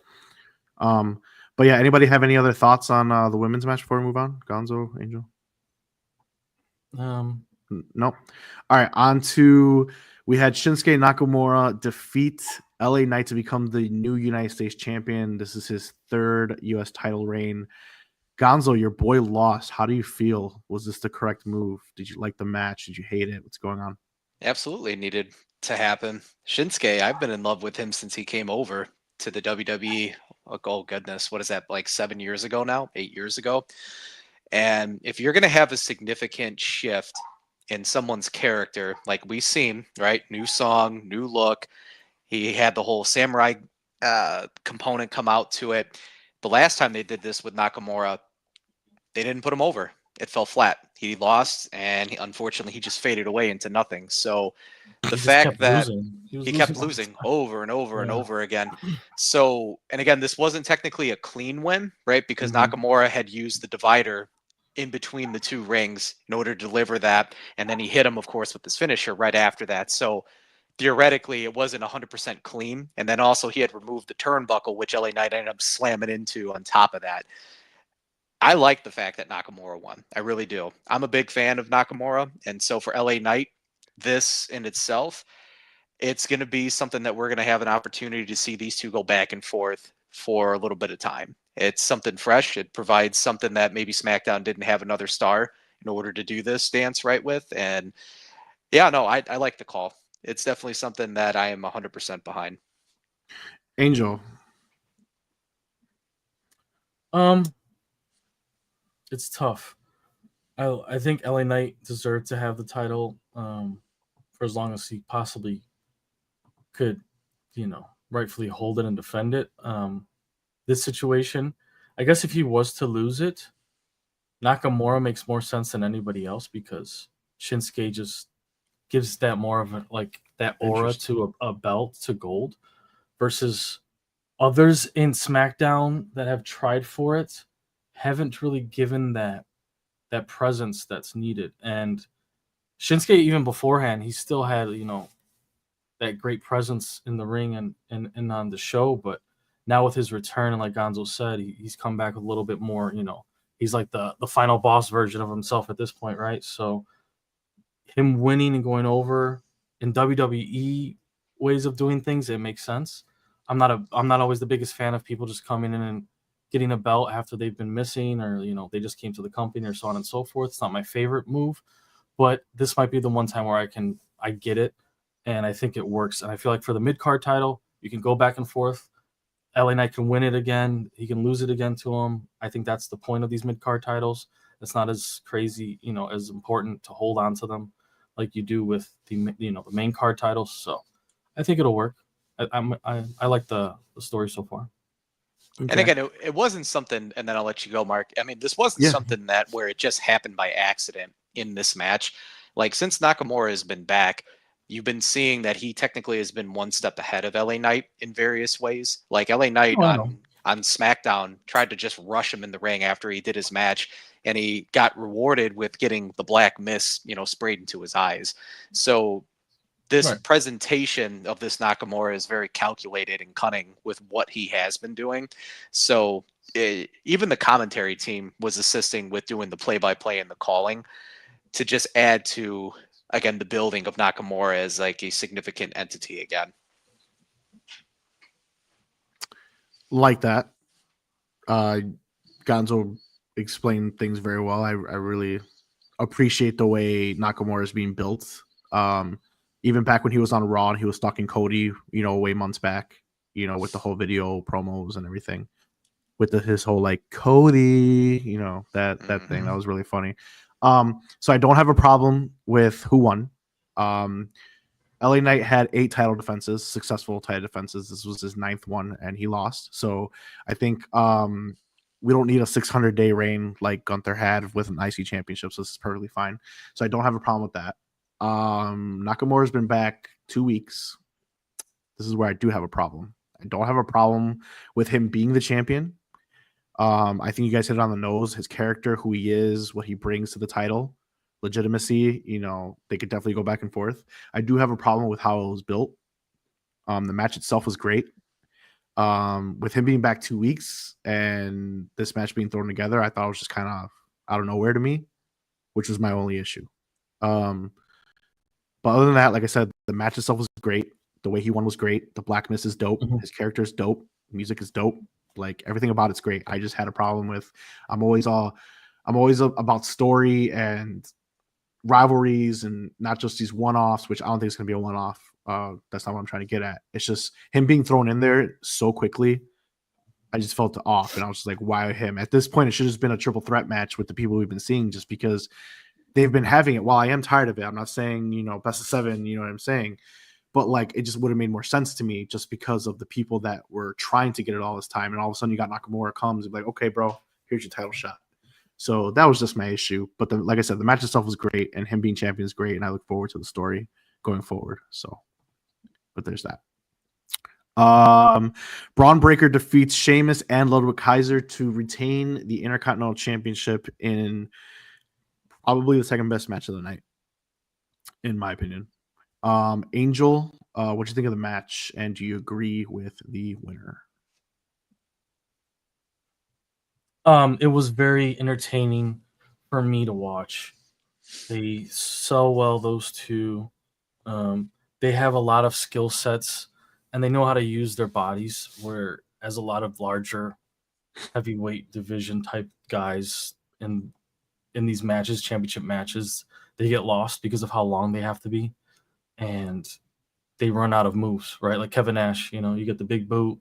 But yeah, anybody have any other thoughts on the women's match before we move on? Gonzo, Angel? Nope. All right, on to we had Shinsuke Nakamura defeat LA Knight to become the new United States champion. This is his third U.S. title reign. Gonzo, your boy lost. How do you feel? Was this the correct move? Did you like the match? Did you hate it? What's going on? Absolutely needed to happen. Shinsuke, I've been in love with him since he came over to the WWE. Oh goodness, what is that, like 7 years ago now? 8 years ago? And if you're going to have a significant shift in someone's character, like we've seen, right? New song, new look. He had the whole samurai component come out to it. The last time they did this with Nakamura, they didn't put him over. It fell flat. He lost, and unfortunately, he just faded away into nothing. So the fact that he kept losing over and over and over again. So, and again, this wasn't technically a clean win, right? Because Nakamura had used the divider in between the two rings in order to deliver that. And then he hit him, of course, with his finisher right after that. So theoretically, it wasn't 100% clean. And then also he had removed the turnbuckle, which LA Knight ended up slamming into on top of that. I like the fact that Nakamura won. I really do. I'm a big fan of Nakamura. And so for LA Knight, this in itself, it's going to be something that we're going to have an opportunity to see these two go back and forth for a little bit of time. It's something fresh. It provides something that maybe SmackDown didn't have another star in order to do this dance right with. And yeah, no, I like the call. It's definitely something that I am 100% behind. Angel. It's tough. I think LA Knight deserved to have the title for as long as he possibly could, rightfully hold it and defend it. This situation, I guess if he was to lose it, Nakamura makes more sense than anybody else because Shinsuke just gives that more of that aura to a belt to gold versus others in SmackDown that have tried for it haven't really given that presence that's needed. And Shinsuke, even beforehand, he still had, that great presence in the ring and on the show. But now with his return, and like Gonzo said, he's come back with a little bit more, he's like the final boss version of himself at this point, right? So him winning and going over in WWE ways of doing things, it makes sense. I'm not always the biggest fan of people just coming in and getting a belt after they've been missing, or they just came to the company, or so on and so forth. It's not my favorite move, but this might be the one time where I get it, and I think it works. And I feel like for the mid-card title, you can go back and forth. LA Knight can win it again. He can lose it again to him. I think that's the point of these mid-card titles. It's not as crazy, as important to hold on to them like you do with the main card titles. So I think it'll work. I like the story so far. Okay. And again, it wasn't something, and then I'll let you go, Mark. I mean, this wasn't something that where it just happened by accident in this match. Like, since Nakamura has been back, you've been seeing that he technically has been one step ahead of LA Knight in various ways. Like, LA Knight on SmackDown tried to just rush him in the ring after he did his match, and he got rewarded with getting the black mist, sprayed into his eyes. So this presentation of this Nakamura is very calculated and cunning with what he has been doing. So even the commentary team was assisting with doing the play-by-play and the calling to just add to, again, the building of Nakamura as like a significant entity again. Like that. Gonzo explained things very well. I really appreciate the way Nakamura is being built. Even back when he was on Raw and he was stalking Cody, way months back, with the whole video promos and everything, with his whole like Cody, that thing that was really funny. So I don't have a problem with who won. LA Knight had 8 title defenses, successful title defenses. This was his 9th one, and he lost. So I think we don't need a 600-day reign like Gunther had with an IC championship. So this is perfectly fine. So I don't have a problem with that. Nakamura's been back 2 weeks. This is where I do have a problem. I don't have a problem with him being the champion. I think you guys hit it on the nose. His character, who he is, what he brings to the title, legitimacy, they could definitely go back and forth. I do have a problem with how it was built. The match itself was great. With him being back 2 weeks and this match being thrown together, I thought it was just kind of out of nowhere to me, which was my only issue. But other than that, like I said, the match itself was great. The way he won was great. The Black Mist is dope. His character is dope. Music is dope. Like everything about it's great. I just had a problem with I'm always about story and rivalries and not just these one-offs, which I don't think it's gonna be a one-off. That's not what I'm trying to get at. It's just him being thrown in there so quickly. I just felt off, and I was just like, why him? At this point, it should have just been a triple threat match with the people we've been seeing, just because they've been having it. While I am tired of it, I'm not saying, best of 7, you know what I'm saying? But like, it just would have made more sense to me just because of the people that were trying to get it all this time. And all of a sudden you got Nakamura comes and be like, okay, bro, here's your title shot. So that was just my issue. But like I said, the match itself was great, and him being champion is great. And I look forward to the story going forward. So, but there's that. Braun Breaker defeats Sheamus and Ludwig Kaiser to retain the Intercontinental Championship in probably the second best match of the night, in my opinion. Angel, what do you think of the match, and do you agree with the winner? It was very entertaining for me to watch. They so well, those two. They have a lot of skill sets, and they know how to use their bodies, whereas a lot of larger heavyweight division type guys in these matches, championship matches, they get lost because of how long they have to be, and they run out of moves, right? Like Kevin Nash, you get the big boot,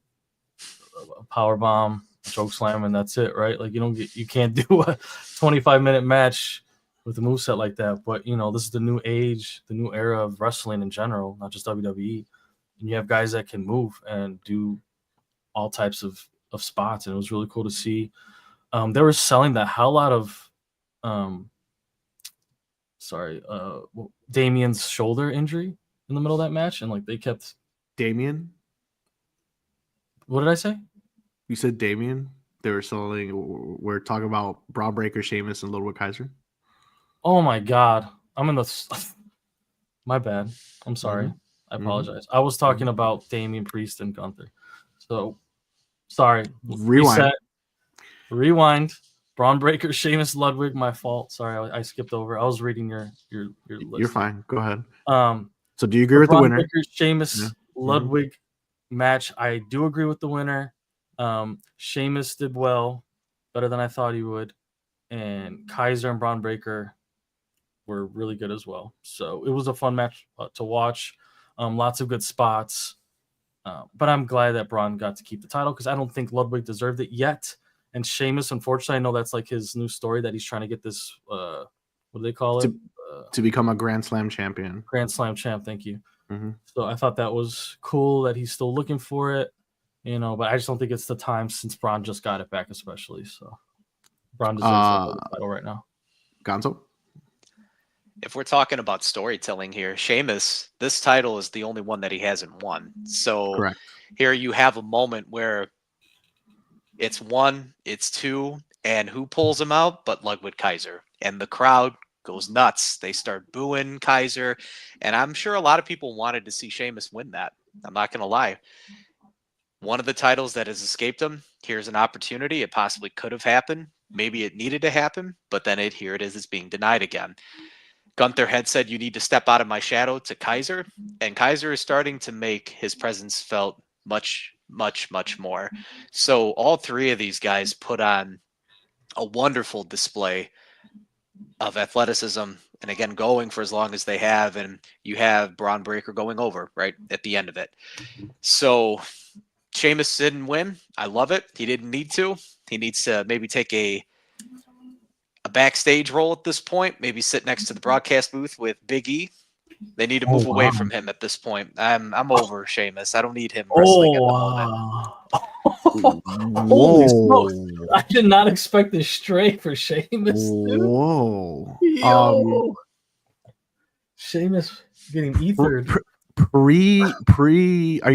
a power bomb, choke slam, and that's it, right? Like you can't do a 25-minute match with a moveset like that. But this is the new age, the new era of wrestling in general, not just WWE. And you have guys that can move and do all types of spots, and it was really cool to see. They were selling the hell out of Damien's shoulder injury in the middle of that match, and like they kept Damien. What did I say? You said Damien. They were selling. We're talking about Braun Breaker, Sheamus, and Ludwig Kaiser. Oh my God, I'm in the. My bad. I'm sorry. I apologize. I was talking about Damian Priest and Gunther. So sorry. Rewind. Braun Breaker, Sheamus, Ludwig. My fault. Sorry, I skipped over. I was reading your list. You're fine. Go ahead. So do you agree with the winner? Breaker, Sheamus, Ludwig match. I do agree with the winner. Sheamus did well, better than I thought he would, and Kaiser and Braun Breaker were really good as well. So it was a fun match to watch. Lots of good spots, but I'm glad that Braun got to keep the title because I don't think Ludwig deserved it yet. And Sheamus, unfortunately, I know that's like his new story that he's trying to get this. What do they call it? To become a Grand Slam champion. Grand Slam champ. Thank you. So I thought that was cool that he's still looking for it. But I just don't think it's the time since Braun just got it back, especially. So Braun deserves the title right now. Gonzo? If we're talking about storytelling here, Sheamus, this title is the only one that he hasn't won. So correct. Here you have a moment where it's 1, it's 2, and who pulls him out but Ludwig Kaiser. And the crowd goes nuts. They start booing Kaiser. And I'm sure a lot of people wanted to see Sheamus win that. I'm not going to lie. One of the titles that has escaped him, here's an opportunity. It possibly could have happened. Maybe it needed to happen, but then here it is. It's being denied again. Gunther had said, you need to step out of my shadow to Kaiser. And Kaiser is starting to make his presence felt much, much, much more. So all three of these guys put on a wonderful display of athleticism. And again, going for as long as they have. And you have Braun Breaker going over right at the end of it. So Sheamus didn't win. I love it. He didn't need to. He needs to maybe take a backstage role at this point. Maybe sit next to the broadcast booth with Big E. They need to move away from him at this point. I'm over Sheamus. I don't need him wrestling at the moment. Holy smokes. I did not expect this straight for Sheamus. Whoa. Sheamus getting ethered. Are you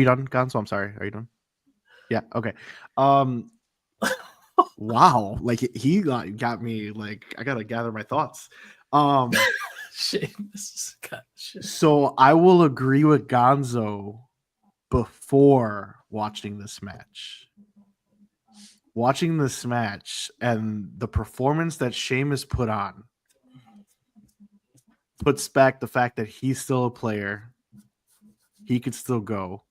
done, Gonzo? I'm sorry. Are you done? Yeah. Okay. Wow. Like he got me. Like I gotta gather my thoughts. Sheamus. So I will agree with Gonzo before watching this match. Watching this match and the performance that Sheamus put on puts back the fact that he's still a player. He could still go.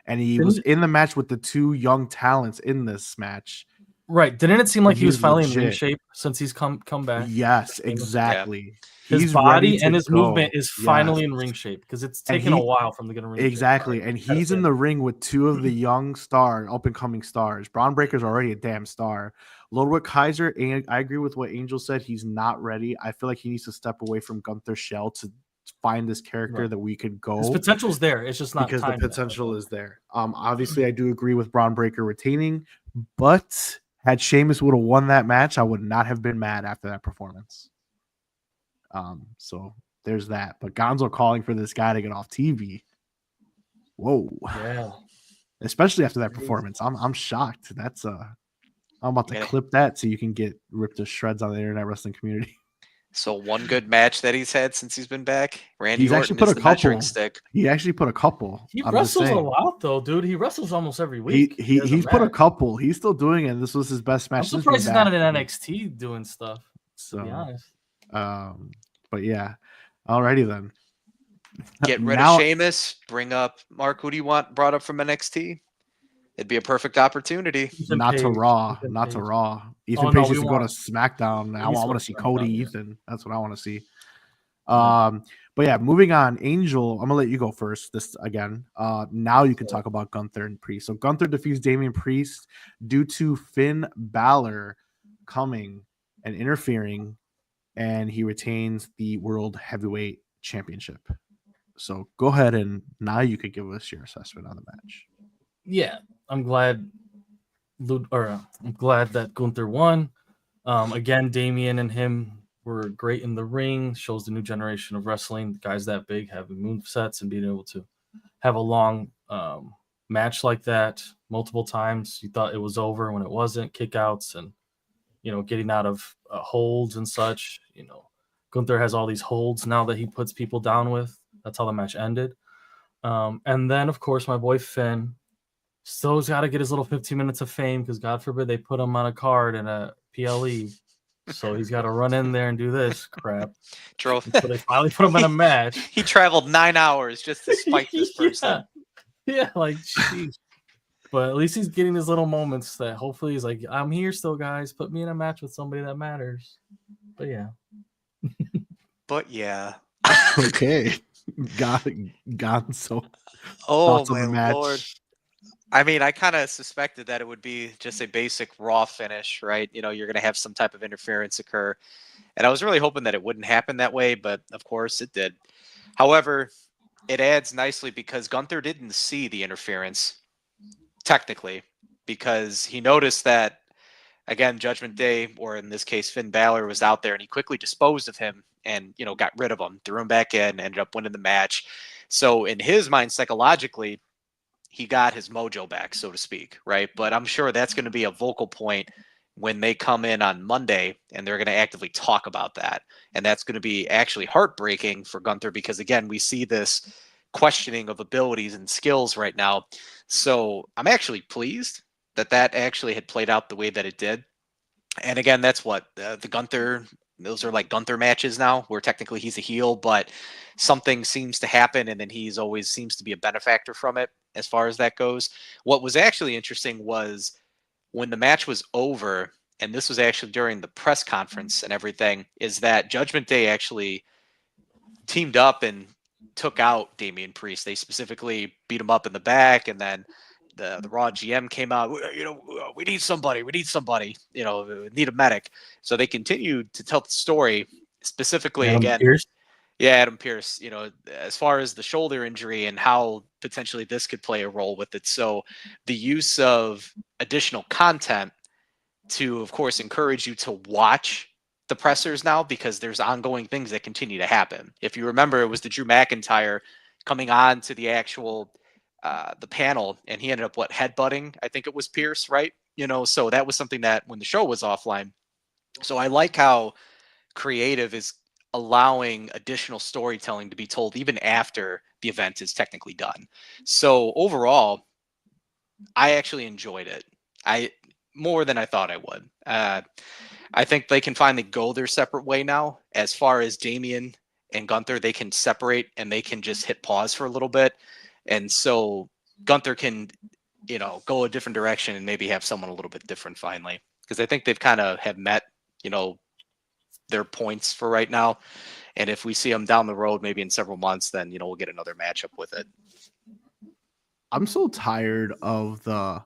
And he was in the match with the two young talents in this match. Right. Didn't it seem like he was finally in ring legit. shape since he's come back? Yes, exactly. His He's body ready and to his go. movement is finally in ring shape because it's taken a while from the get in ring exactly. shape. And he's in the ring with two of the young up and coming stars. Braun Breaker's already a damn star. Ludwig Kaiser, and I agree with what Angel said. He's not ready. I feel like he needs to step away from Gunther Shell to find this character that we could go. His potential's there. It's just not because the time potential is there. Obviously, I do agree with Braun Breaker retaining, but had Sheamus would have won that match, I would not have been mad after that performance. So there's that. But Gonzo calling for this guy to get off TV. Whoa. Yeah. Especially after that performance. I'm shocked. That's I'm about to clip that so you can get ripped to shreds on the internet wrestling community. So one good match that he's had since he's been back. Randy He's Orton actually put is a the couple. measuring stick. He actually put a couple. He wrestles a lot though, dude. He wrestles almost every week. He's put a couple. He's still doing it. This was his best match. I'm surprised he's not in NXT doing stuff. So, to be honest. But yeah. Alrighty then. Get rid of Sheamus. Bring up Mark. Who do you want brought up from NXT? It'd be a perfect opportunity. Not to Raw. Ethan Page used to go to SmackDown. I want to see Cody Ethan. That's what I want to see. But yeah, moving on. Angel, I'm gonna let you go first. This again. Now you can talk about Gunther and Priest. So Gunther defeats Damian Priest due to Finn Balor coming and interfering, and he retains the World Heavyweight Championship. So go ahead and now you could give us your assessment on the match. Yeah, I'm glad that Gunther won. Again, Damian and him were great in the ring. Shows the new generation of wrestling. Guys that big having movesets and being able to have a long match like that multiple times. You thought it was over when it wasn't. Kickouts and getting out of holds and such. Gunther has all these holds now that he puts people down with. That's how the match ended. And then, of course, my boy Finn still's got to get his little 15 minutes of fame because, God forbid, they put him on a card in a PLE. So he's got to run in there and do this crap. So they finally put him in a match. He traveled 9 hours just to spite this person. Yeah, like, jeez. But at least he's getting his little moments that hopefully he's like, I'm here still, guys. Put me in a match with somebody that matters. But yeah. Okay. Gone so. Oh my Lord. I mean, I kind of suspected that it would be just a basic Raw finish, right? You're going to have some type of interference occur. And I was really hoping that it wouldn't happen that way, but of course it did. However, it adds nicely because Gunther didn't see the interference, technically, because he noticed that, again, Judgment Day, or in this case, Finn Balor, was out there and he quickly disposed of him and, got rid of him, threw him back in, ended up winning the match. So in his mind, psychologically, he got his mojo back, so to speak, right? But I'm sure that's going to be a vocal point when they come in on Monday and they're going to actively talk about that. And that's going to be actually heartbreaking for Gunther because, again, we see this questioning of abilities and skills right now. So I'm actually pleased that actually had played out the way that it did. And again, that's what the Gunther, those are like Gunther matches now where technically he's a heel, but something seems to happen and then he's always seems to be a benefactor from it as far as that goes. What was actually interesting was when the match was over, and this was actually during the press conference and everything, is that Judgment Day actually teamed up and took out Damian Priest. They specifically beat him up in the back, and then the Raw GM came out, we need somebody, we need a medic. So they continued to tell the story specifically Adam Pearce, as far as the shoulder injury and how potentially this could play a role with it. So the use of additional content to, of course, encourage you to watch the pressers now because there's ongoing things that continue to happen. If you remember, it was the Drew McIntyre coming on to the actual the panel, and he ended up headbutting. I think it was Pierce, right? So that was something that when the show was offline. So I like how creative is allowing additional storytelling to be told even after the event is technically done. So overall, I actually enjoyed it. More than I thought I would. I think they can finally go their separate way now. As far as Damian and Gunther, they can separate and they can just hit pause for a little bit. And so Gunther can, go a different direction and maybe have someone a little bit different finally. Because I think they've kind of have met, their points for right now. And if we see them down the road, maybe in several months, then, we'll get another matchup with it. I'm so tired of I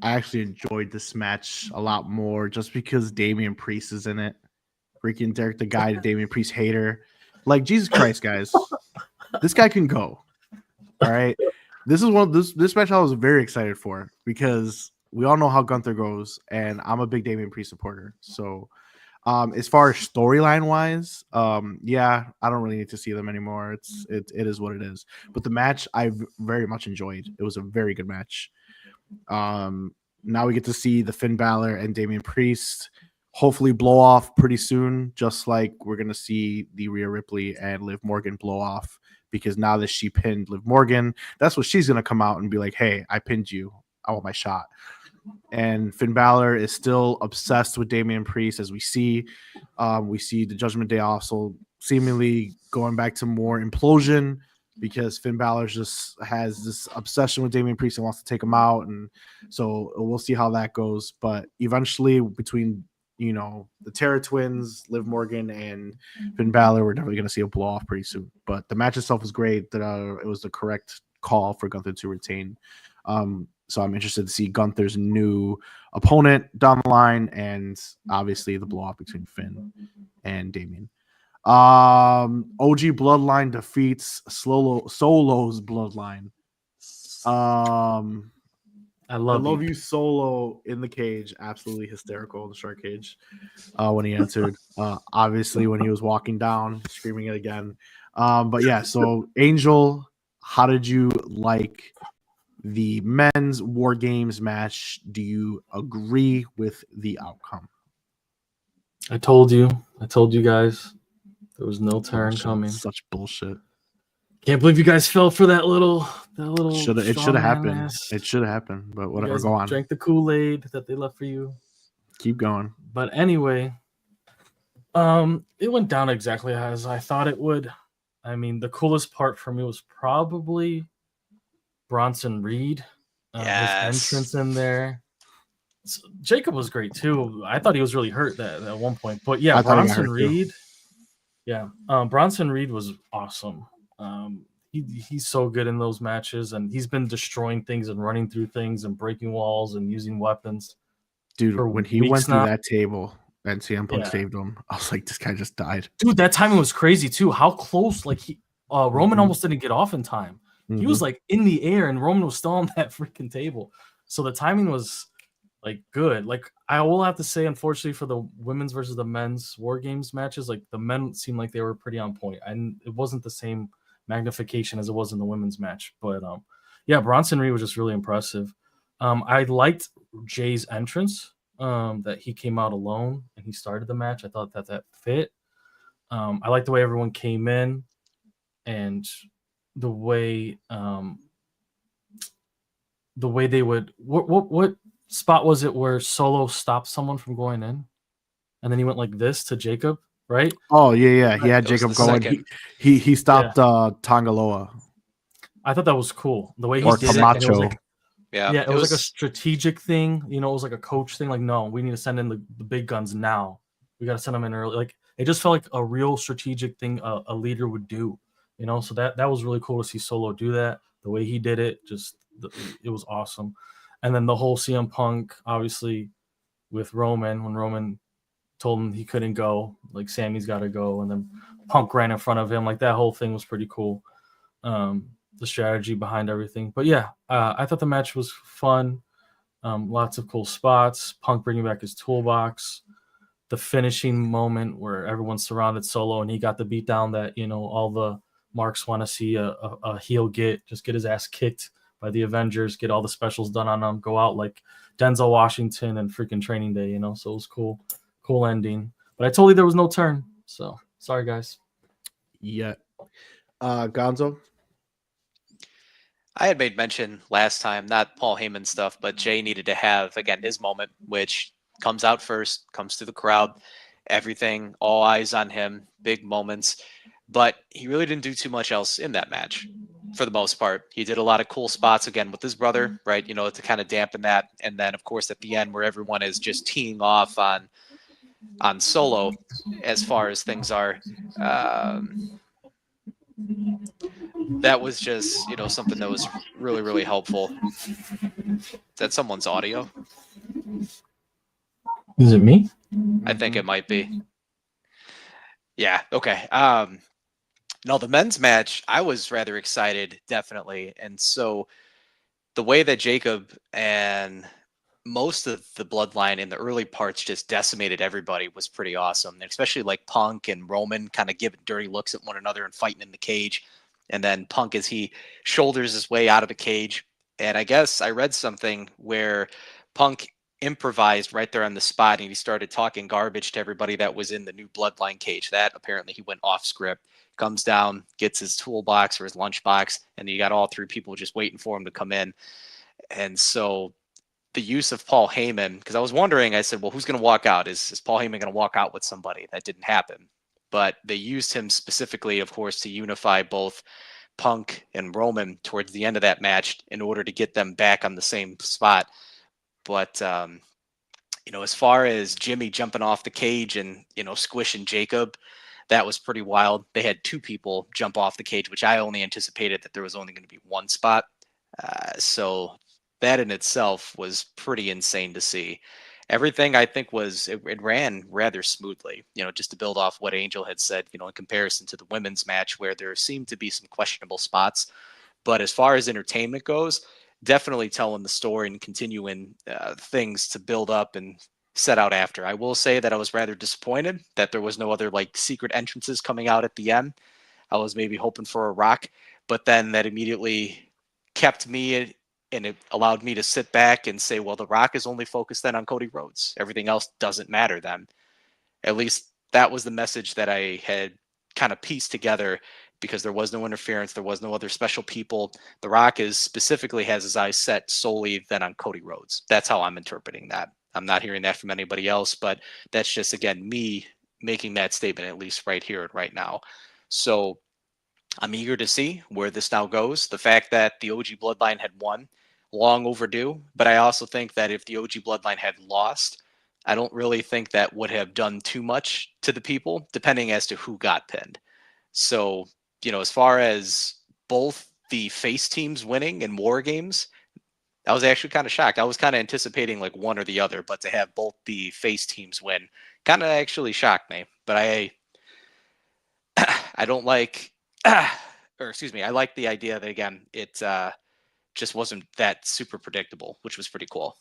actually enjoyed this match a lot more just because Damian Priest is in it. Freaking Derek the Guy, Damian Priest hater. Like, Jesus Christ, guys. This guy can go. All right. This is this match I was very excited for because we all know how Gunther goes, and I'm a big Damian Priest supporter. So as far as storyline wise, yeah, I don't really need to see them anymore. It is what it is. But the match I very much enjoyed. It was a very good match. Now we get to see the Finn Balor and Damian Priest hopefully blow off pretty soon, just like we're gonna see the Rhea Ripley and Liv Morgan blow off, because now that she pinned Liv Morgan, that's what she's gonna come out and be like, hey, I pinned you, I want my shot. And Finn Balor is still obsessed with Damian Priest, as we see. We see the Judgment Day also seemingly going back to more implosion, because Finn Balor just has this obsession with Damian Priest and wants to take him out. And so we'll see how that goes. But eventually, between the Terra Twins, Liv Morgan, and Finn Balor, we're definitely going to see a blow off pretty soon. But the match itself was great. That it was the correct call for Gunther to retain. So I'm interested to see Gunther's new opponent down the line, and obviously the blow off between Finn and Damian. OG Bloodline defeats Solo's Bloodline. I love you, Solo, in the cage. Absolutely hysterical in the shark cage when he entered. Obviously, when he was walking down, screaming it again. But yeah, so Angel, how did you like the men's War Games match? Do you agree with the outcome? I told you guys. There was no turn bullshit. coming. Such bullshit. Can't believe you guys fell for that little. It should have happened. It should have happened. But whatever. Go on. Drank the Kool-Aid that they left for you. Keep going. But anyway, it went down exactly as I thought it would. I mean, the coolest part for me was probably Bronson Reed. His entrance in there. So Jacob was great too. I thought he was really hurt at one point. But yeah, Bronson Reed. Yeah, Bronson Reed was awesome. He's so good in those matches, and he's been destroying things and running through things and breaking walls and using weapons. Dude, when he went through that table and CM Punk saved him, I was like, this guy just died. Dude, that timing was crazy too. How close, like Roman almost didn't get off in time. He was like in the air, and Roman was still on that freaking table. So the timing was like good. Like, I will have to say, unfortunately, for the women's versus the men's War Games matches, like the men seemed like they were pretty on point, and it wasn't the same magnification as it was in the women's match. But yeah, Bronson Reed was just really impressive. I liked Jay's entrance, that he came out alone and he started the match. I thought that fit. I liked the way everyone came in, and the way they would what spot was it where Solo stopped someone from going in, and then he went like this to Jacob, right? Oh yeah. He had Jacob going. He stopped Tangaloa. I thought that was cool. The way he did Camacho. it. It was like a strategic thing. It was like a coach thing. Like, no, we need to send in the big guns now. We got to send them in early. Like, it just felt like a real strategic thing a leader would do. So that was really cool to see Solo do that. The way he did it, it was awesome. And then the whole CM Punk, obviously, with Roman, when Roman told him he couldn't go, like, Sammy's got to go, and then Punk ran in front of him. Like, that whole thing was pretty cool. The strategy behind everything. But yeah, I thought the match was fun. Lots of cool spots. Punk bringing back his toolbox. The finishing moment where everyone surrounded Solo and he got the beat down that, all the marks want to see a heel get his ass kicked by the Avengers, get all the specials done on him, go out like Denzel Washington and freaking Training Day, so it was cool ending. But I told you there was no turn, so Sorry, guys. Yeah. Gonzo? I had made mention last time, not Paul Heyman stuff, but Jay needed to have, again, his moment, which comes out first, comes to the crowd, everything, all eyes on him, big moments. But he really didn't do too much else in that match for the most part. He did a lot of cool spots again with his brother, right? To kind of dampen that. And then, of course, at the end where everyone is just teeing off on Solo as far as things are. That was just, something that was really, really helpful. Is that someone's audio? Is it me? I think it might be. Yeah. Okay. No, the men's match, I was rather excited, definitely. And so the way that Jacob and most of the bloodline in the early parts just decimated everybody was pretty awesome. And especially like Punk and Roman kind of giving dirty looks at one another and fighting in the cage. And then Punk as he shoulders his way out of the cage. And I guess I read something where Punk improvised right there on the spot and he started talking garbage to everybody that was in the new bloodline cage. That apparently he went off script, comes down, gets his toolbox or his lunchbox, and you got all three people just waiting for him to come in. And so the use of Paul Heyman, because I was wondering, I said, well, who's going to walk out? Is Paul Heyman going to walk out with somebody? That didn't happen. But they used him specifically, of course, to unify both Punk and Roman towards the end of that match in order to get them back on the same spot. But, as far as Jimmy jumping off the cage and, squishing Jacob, that was pretty wild. They had two people jump off the cage, which I only anticipated that there was only going to be one spot. So that in itself was pretty insane to see. Everything I think it ran rather smoothly, just to build off what Angel had said, in comparison to the women's match where there seemed to be some questionable spots. But as far as entertainment goes, definitely telling the story and continuing things to build up and set out after. I will say that I was rather disappointed that there was no other like secret entrances coming out at the end. I was maybe hoping for a Rock, but then that immediately kept me and it allowed me to sit back and say, well, the Rock is only focused then on Cody Rhodes. Everything else doesn't matter then. At least that was the message that I had kind of pieced together because there was no interference. There was no other special people. The Rock specifically has his eyes set solely then on Cody Rhodes. That's how I'm interpreting that. I'm not hearing that from anybody else, but that's just, again, me making that statement, at least right here and right now. So I'm eager to see where this now goes. The fact that the OG Bloodline had won, long overdue, but I also think that if the OG Bloodline had lost, I don't really think that would have done too much to the people, depending as to who got pinned. So, as far as both the face teams winning in War Games, I was actually kind of shocked. I was kind of anticipating like one or the other, but to have both the face teams win kind of actually shocked me. But I don't like, or excuse me, I like the idea that, again, it just wasn't that super predictable, which was pretty cool.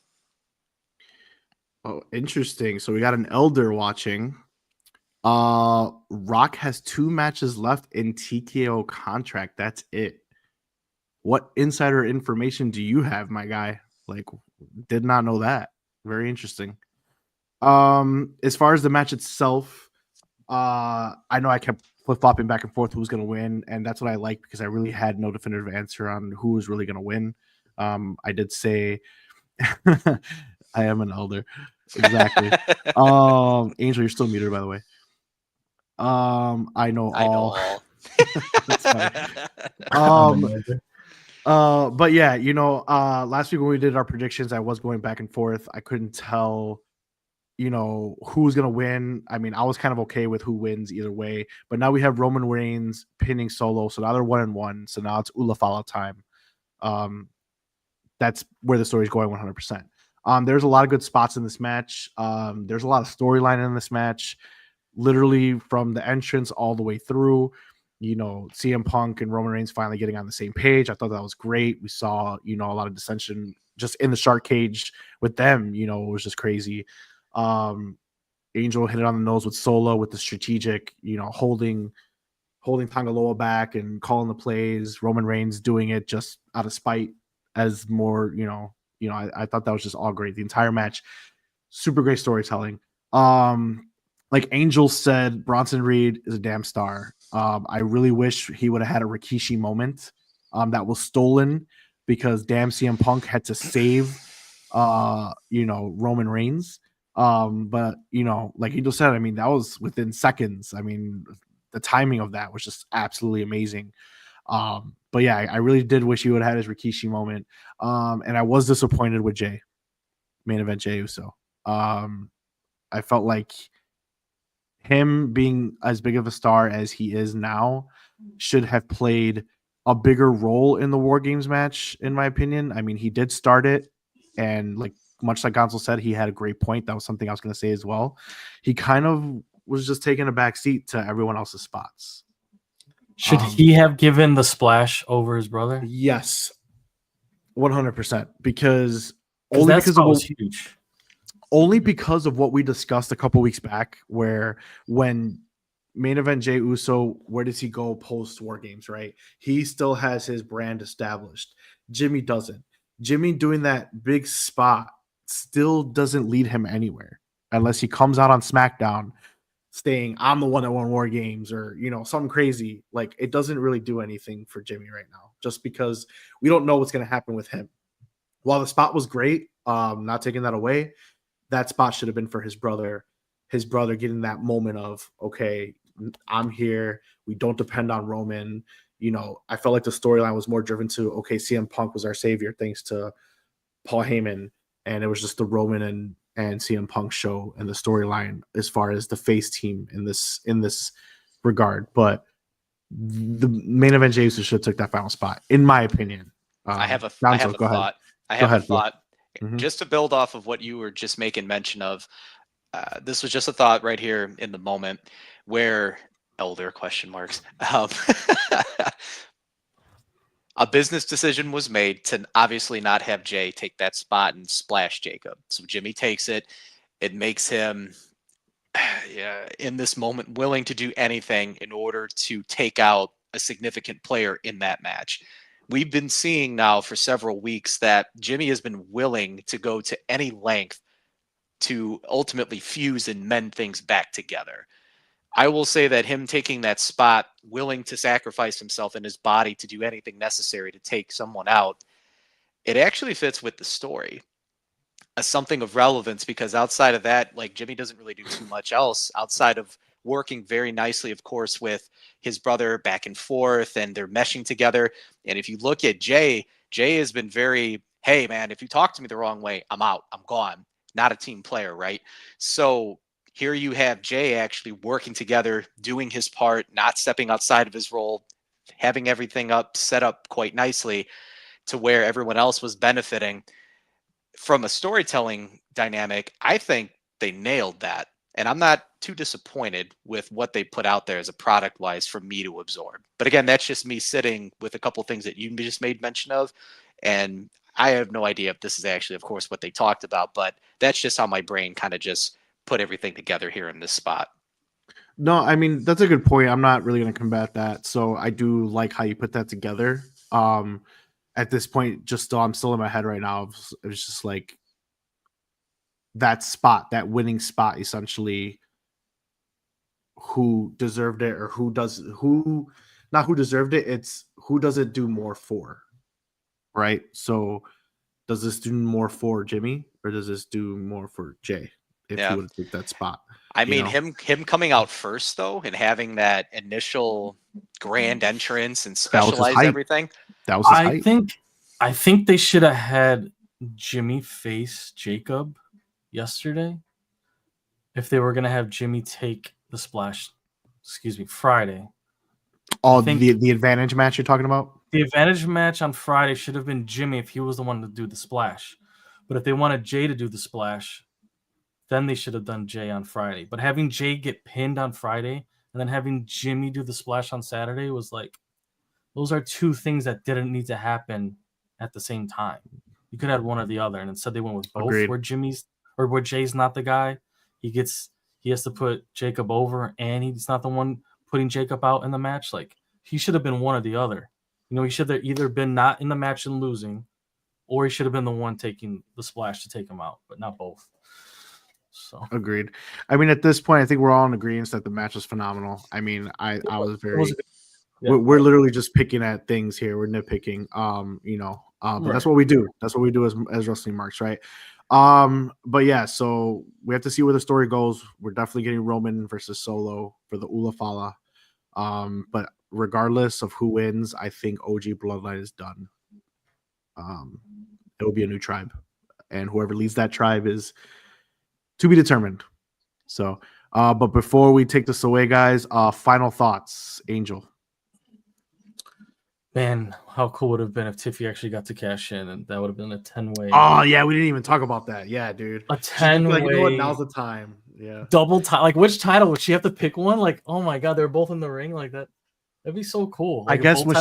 Oh, interesting. So we got an elder watching. Rock has 2 matches left in TKO contract. That's it. What insider information do you have, my guy? Like, did not know that. Very interesting. As far as the match itself, I know I kept flip-flopping back and forth who's going to win, and that's what I like because I really had no definitive answer on who was really going to win. I did say I am an elder. Exactly. Angel, you're still muted, by the way. I know all. That's funny. But yeah, last week when we did our predictions, I was going back and forth. I couldn't tell, who was going to win. I mean, I was kind of okay with who wins either way, but now we have Roman Reigns pinning Solo. So now they're 1-1. So now it's Ulafala time. That's where the story's going 100%. There's a lot of good spots in this match. There's a lot of storyline in this match, literally from the entrance all the way through. CM Punk and Roman Reigns finally getting on the same page. I thought that was great. We saw, a lot of dissension just in the shark cage with them. It was just crazy. Angel hit it on the nose with Solo with the strategic, holding Tangaloa back and calling the plays. Roman Reigns doing it just out of spite as more, I thought that was just all great. The entire match, super great storytelling. like Angel said, Bronson Reed is a damn star. I really wish he would have had a Rikishi moment that was stolen because damn CM Punk had to save Roman Reigns. But like Angel said, I mean, that was within seconds. I mean, the timing of that was just absolutely amazing. But yeah, I really did wish he would have had his Rikishi moment. And I was disappointed with main event Jey Uso. I felt like him being as big of a star as he is now should have played a bigger role in the War Games match, in my opinion. I mean, he did start it, and like much like Gonzo said, he had a great point. That was something I was going to say as well. He kind of was just taking a back seat to everyone else's spots. Should he have given the splash over his brother? Yes, 100%. Because was huge. Only because of what we discussed a couple weeks back, where when main event Jey Uso, where does he go post War Games, right? He still has his brand established. Jimmy doesn't. Jimmy doing that big spot still doesn't lead him anywhere unless he comes out on SmackDown saying, I'm the one that won War Games, or something crazy. Like, it doesn't really do anything for Jimmy right now, just because we don't know what's going to happen with him. While the spot was great, not taking that away, that spot should have been for his brother. His brother getting that moment of, okay, I'm here. We don't depend on Roman. I felt like the storyline was more driven to, okay, CM Punk was our savior thanks to Paul Heyman, and it was just the Roman and CM Punk show and the storyline as far as the face team in this regard. But the main event Jey Uso should have took that final spot, in my opinion. I have a thought. Mm-hmm. Just to build off of what you were just making mention of, this was just a thought right here in the moment where elder question marks. A business decision was made to obviously not have Jay take that spot and splash Jacob. So Jimmy takes it. It makes him, in this moment, willing to do anything in order to take out a significant player in that match. We've been seeing now for several weeks that Jimmy has been willing to go to any length to ultimately fuse and mend things back together. I will say that him taking that spot, willing to sacrifice himself and his body to do anything necessary to take someone out, it actually fits with the story as something of relevance, because outside of that, like, Jimmy doesn't really do too much else outside of working very nicely, of course, with his brother back and forth, and they're meshing together. And if you look at Jay has been very, hey, man, if you talk to me the wrong way, I'm out. I'm gone. Not a team player, right? So here you have Jay actually working together, doing his part, not stepping outside of his role, having everything set up quite nicely to where everyone else was benefiting. From a storytelling dynamic, I think they nailed that. And I'm not too disappointed with what they put out there as a product-wise for me to absorb. But again, that's just me sitting with a couple things that you just made mention of. And I have no idea if this is actually, of course, what they talked about. But that's just how my brain kind of just put everything together here in this spot. No, I mean, that's a good point. I'm not really going to combat that. So I do like how you put that together. At this point, I'm still in my head right now. It was just like that spot, that winning spot, essentially, who deserved it or not who deserved it. It's who does it do more for, right? So does this do more for Jimmy or does this do more for Jay if he would take that spot? I mean, him coming out first, though, and having that initial grand entrance and specialize everything. That was his hype. I think they should have had Jimmy face Jacob yesterday if they were going to have Jimmy take the splash, Friday. Oh, the advantage match you're talking about? The advantage match on Friday should have been Jimmy if he was the one to do the splash. But if they wanted Jay to do the splash, then they should have done Jay on Friday. But having Jay get pinned on Friday and then having Jimmy do the splash on Saturday was like, those are two things that didn't need to happen at the same time. You could have one or the other, and instead they went with both. Agreed. Where Jay's not the guy, he has to put Jacob over, and he's not the one putting Jacob out in the match. Like, he should have been one or the other. He should have either been not in the match and losing, or he should have been the one taking the splash to take him out, but not both. So agreed. I mean, at this point, I think we're all in agreement that the match was phenomenal. I mean, I was very. We're literally just picking at things here. We're nitpicking. But that's what we do. That's what we do as wrestling marks, right? But yeah, so we have to see where the story goes. We're definitely getting Roman versus Solo for the Ula Fala. But regardless of who wins, I think OG Bloodline is done. It will be a new tribe, and whoever leads that tribe is to be determined. So, but before we take this away, guys, final thoughts, Angel. Man, how cool would it have been if Tiffy actually got to cash in, and that would have been a 10-way. Oh yeah, we didn't even talk about that. Yeah, dude, a 10-way. You know what? Now's the time. Yeah, double time. Like, which title would she have to pick one? Like, oh my god, they're both in the ring like that. That'd be so cool. Like, I guess when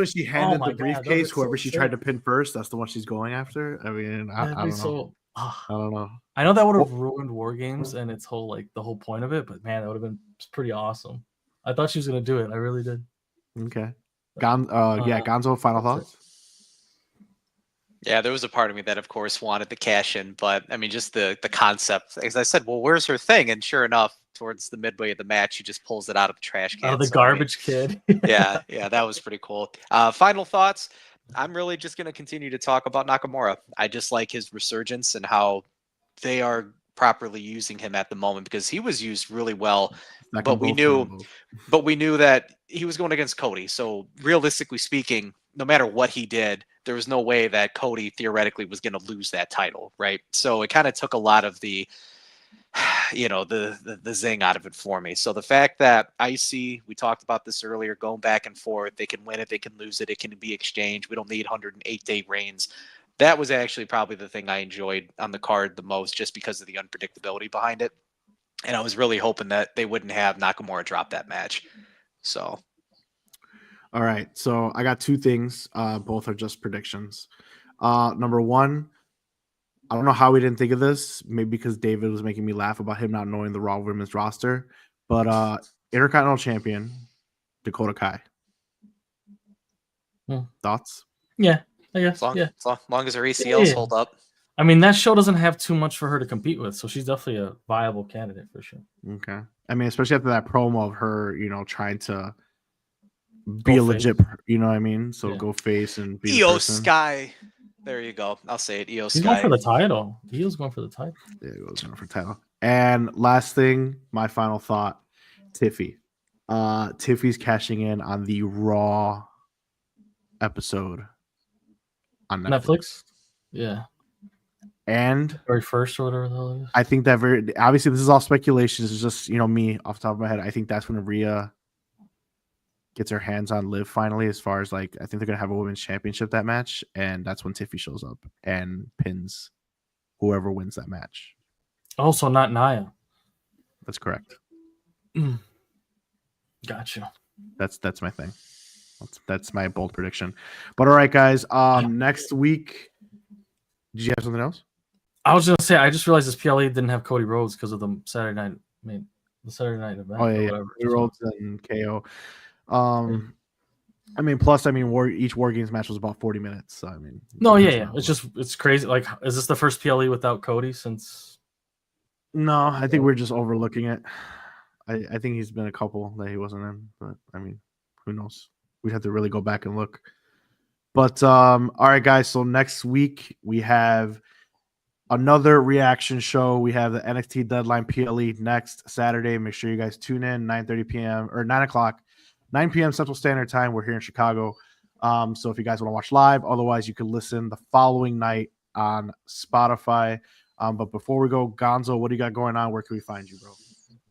she handed the briefcase, whoever she tried to pin first, that's the one she's going after. I mean, I don't know. I don't know. I know that would have ruined War Games and its whole the whole point of it, but man, that would have been pretty awesome. I thought she was gonna do it. I really did. Okay. Gonzo, final thoughts? Yeah, there was a part of me that, of course, wanted the cash in, but I mean, just the concept. As I said, well, where's her thing? And sure enough, towards the midway of the match, she just pulls it out of the trash can. Out of the garbage kid. yeah, that was pretty cool. Final thoughts. I'm really just going to continue to talk about Nakamura. I just like his resurgence and how they are properly using him at the moment, because he was used really well. But we knew that he was going against Cody. So realistically speaking, no matter what he did, there was no way that Cody theoretically was going to lose that title, right? So it kind of took a lot of the, the zing out of it for me. So the fact that IC, we talked about this earlier, going back and forth, they can win it, they can lose it, it can be exchanged. We don't need 108-day reigns. That was actually probably the thing I enjoyed on the card the most, just because of the unpredictability behind it. And I was really hoping that they wouldn't have Nakamura drop that match. So. All right. So I got two things. Both are just predictions. Number one, I don't know how we didn't think of this. Maybe because David was making me laugh about him not knowing the Raw Women's roster. But Intercontinental Champion, Dakota Kai. Thoughts? Yeah, I guess. As long as her ACLs hold up. I mean, that show doesn't have too much for her to compete with, so she's definitely a viable candidate for sure. Okay. I mean, especially after that promo of her, trying to be a legit, you know what I mean? So go face and be Io Sky. There you go. I'll say it. Io Sky. He's going for the title. Io's going for the title. Yeah, he was going for the title. And last thing, my final thought, Tiffy. Tiffy's cashing in on the Raw episode on Netflix. Yeah. And very first or whatever the hell it is. I think that obviously this is all speculation. This is just, me off the top of my head. I think that's when Rhea gets her hands on Liv finally, as far as I think they're gonna have a women's championship that match, and that's when Tiffy shows up and pins whoever wins that match. Also, not Nia. That's correct. Gotcha. That's my thing. That's my bold prediction. But all right, guys. Next week, did you have something else? I was gonna say, I just realized this PLE didn't have Cody Rhodes because of the Saturday night. The Saturday night event. Oh yeah, Cody Rhodes and KO. Plus, each War Games match was about 40 minutes. So, it's crazy. Like, is this the first PLE without Cody since? No, I think we're just overlooking it. I think he's been a couple that he wasn't in, but who knows? We'd have to really go back and look. But all right, guys. So next week we have another reaction show. We have the NXT Deadline PLE next Saturday. Make sure you guys tune in 9:30 p.m. or 9 o'clock. 9 p.m. Central Standard Time. We're here in Chicago. So if you guys want to watch live, otherwise you can listen the following night on Spotify. But before we go, Gonzo, what do you got going on? Where can we find you, bro?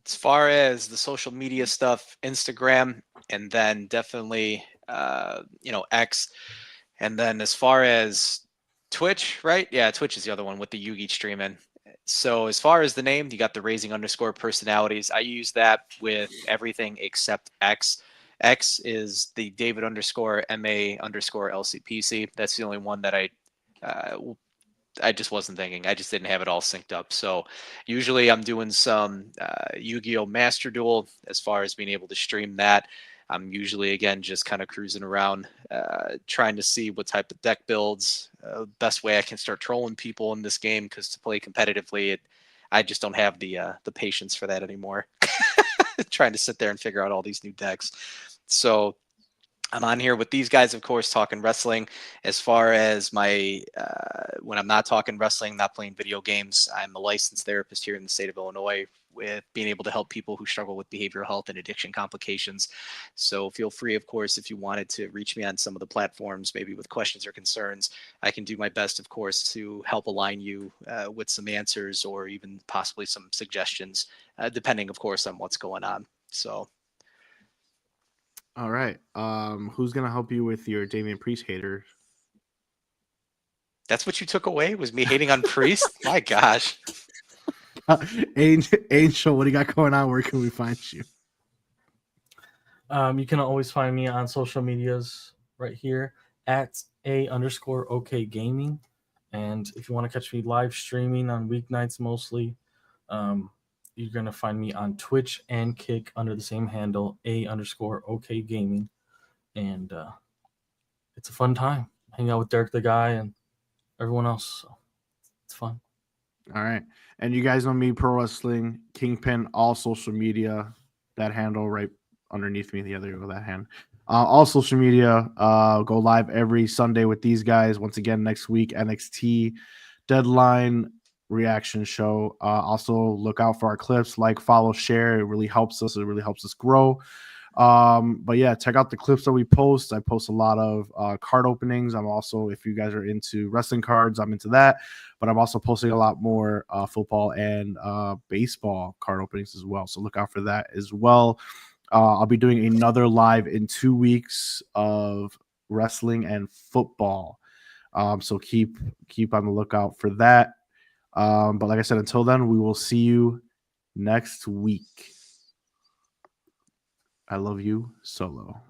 As far as the social media stuff, Instagram, and then definitely, X. And then as far as Twitch, right? Yeah, Twitch is the other one with the Yugi streaming. So as far as the name, you got the Raising_Personalities. I use that with everything except X. X is the David_MA_LCPC. That's the only one that I just wasn't thinking. I just didn't have it all synced up. So usually I'm doing some Yu-Gi-Oh! Master Duel as far as being able to stream that. I'm usually, again, just kind of cruising around, trying to see what type of deck builds, best way I can start trolling people in this game, because to play competitively, I just don't have the patience for that anymore. Trying to sit there and figure out all these new decks. So I'm on here with these guys, of course, talking wrestling. As far as my, when I'm not talking wrestling, not playing video games, I'm a licensed therapist here in the state of Illinois with being able to help people who struggle with behavioral health and addiction complications. So feel free, of course, if you wanted to reach me on some of the platforms, maybe with questions or concerns, I can do my best, of course, to help align you with some answers or even possibly some suggestions, depending, of course, on what's going on. So. All right. Who's gonna help you with your Damian Priest haters? That's what you took away, was me hating on Priest? My gosh. Angel, what do you got going on? Where can we find you? You can always find me on social medias right here at @A_OK Gaming. And if you want to catch me live streaming on weeknights mostly, you're going to find me on Twitch and Kick under the same handle, @A_OK Gaming. And it's a fun time. Hang out with Derek the Guy and everyone else. So it's fun. All right. And you guys know me, Pro Wrestling, Kingpin, all social media, that handle right underneath me, the other go that hand. All social media, go live every Sunday with these guys. Once again, next week, NXT Deadline reaction show. Also, look out for our clips, like, follow, share. It really helps us. It really helps us grow. But yeah, check out the clips that we post. I post a lot of card openings. I'm also, if you guys are into wrestling cards, I'm into that. But I'm also posting a lot more football and baseball card openings as well. So look out for that as well. I'll be doing another live in 2 weeks of wrestling and football. So keep on the lookout for that. But like I said, until then, we will see you next week. I love you, Solo.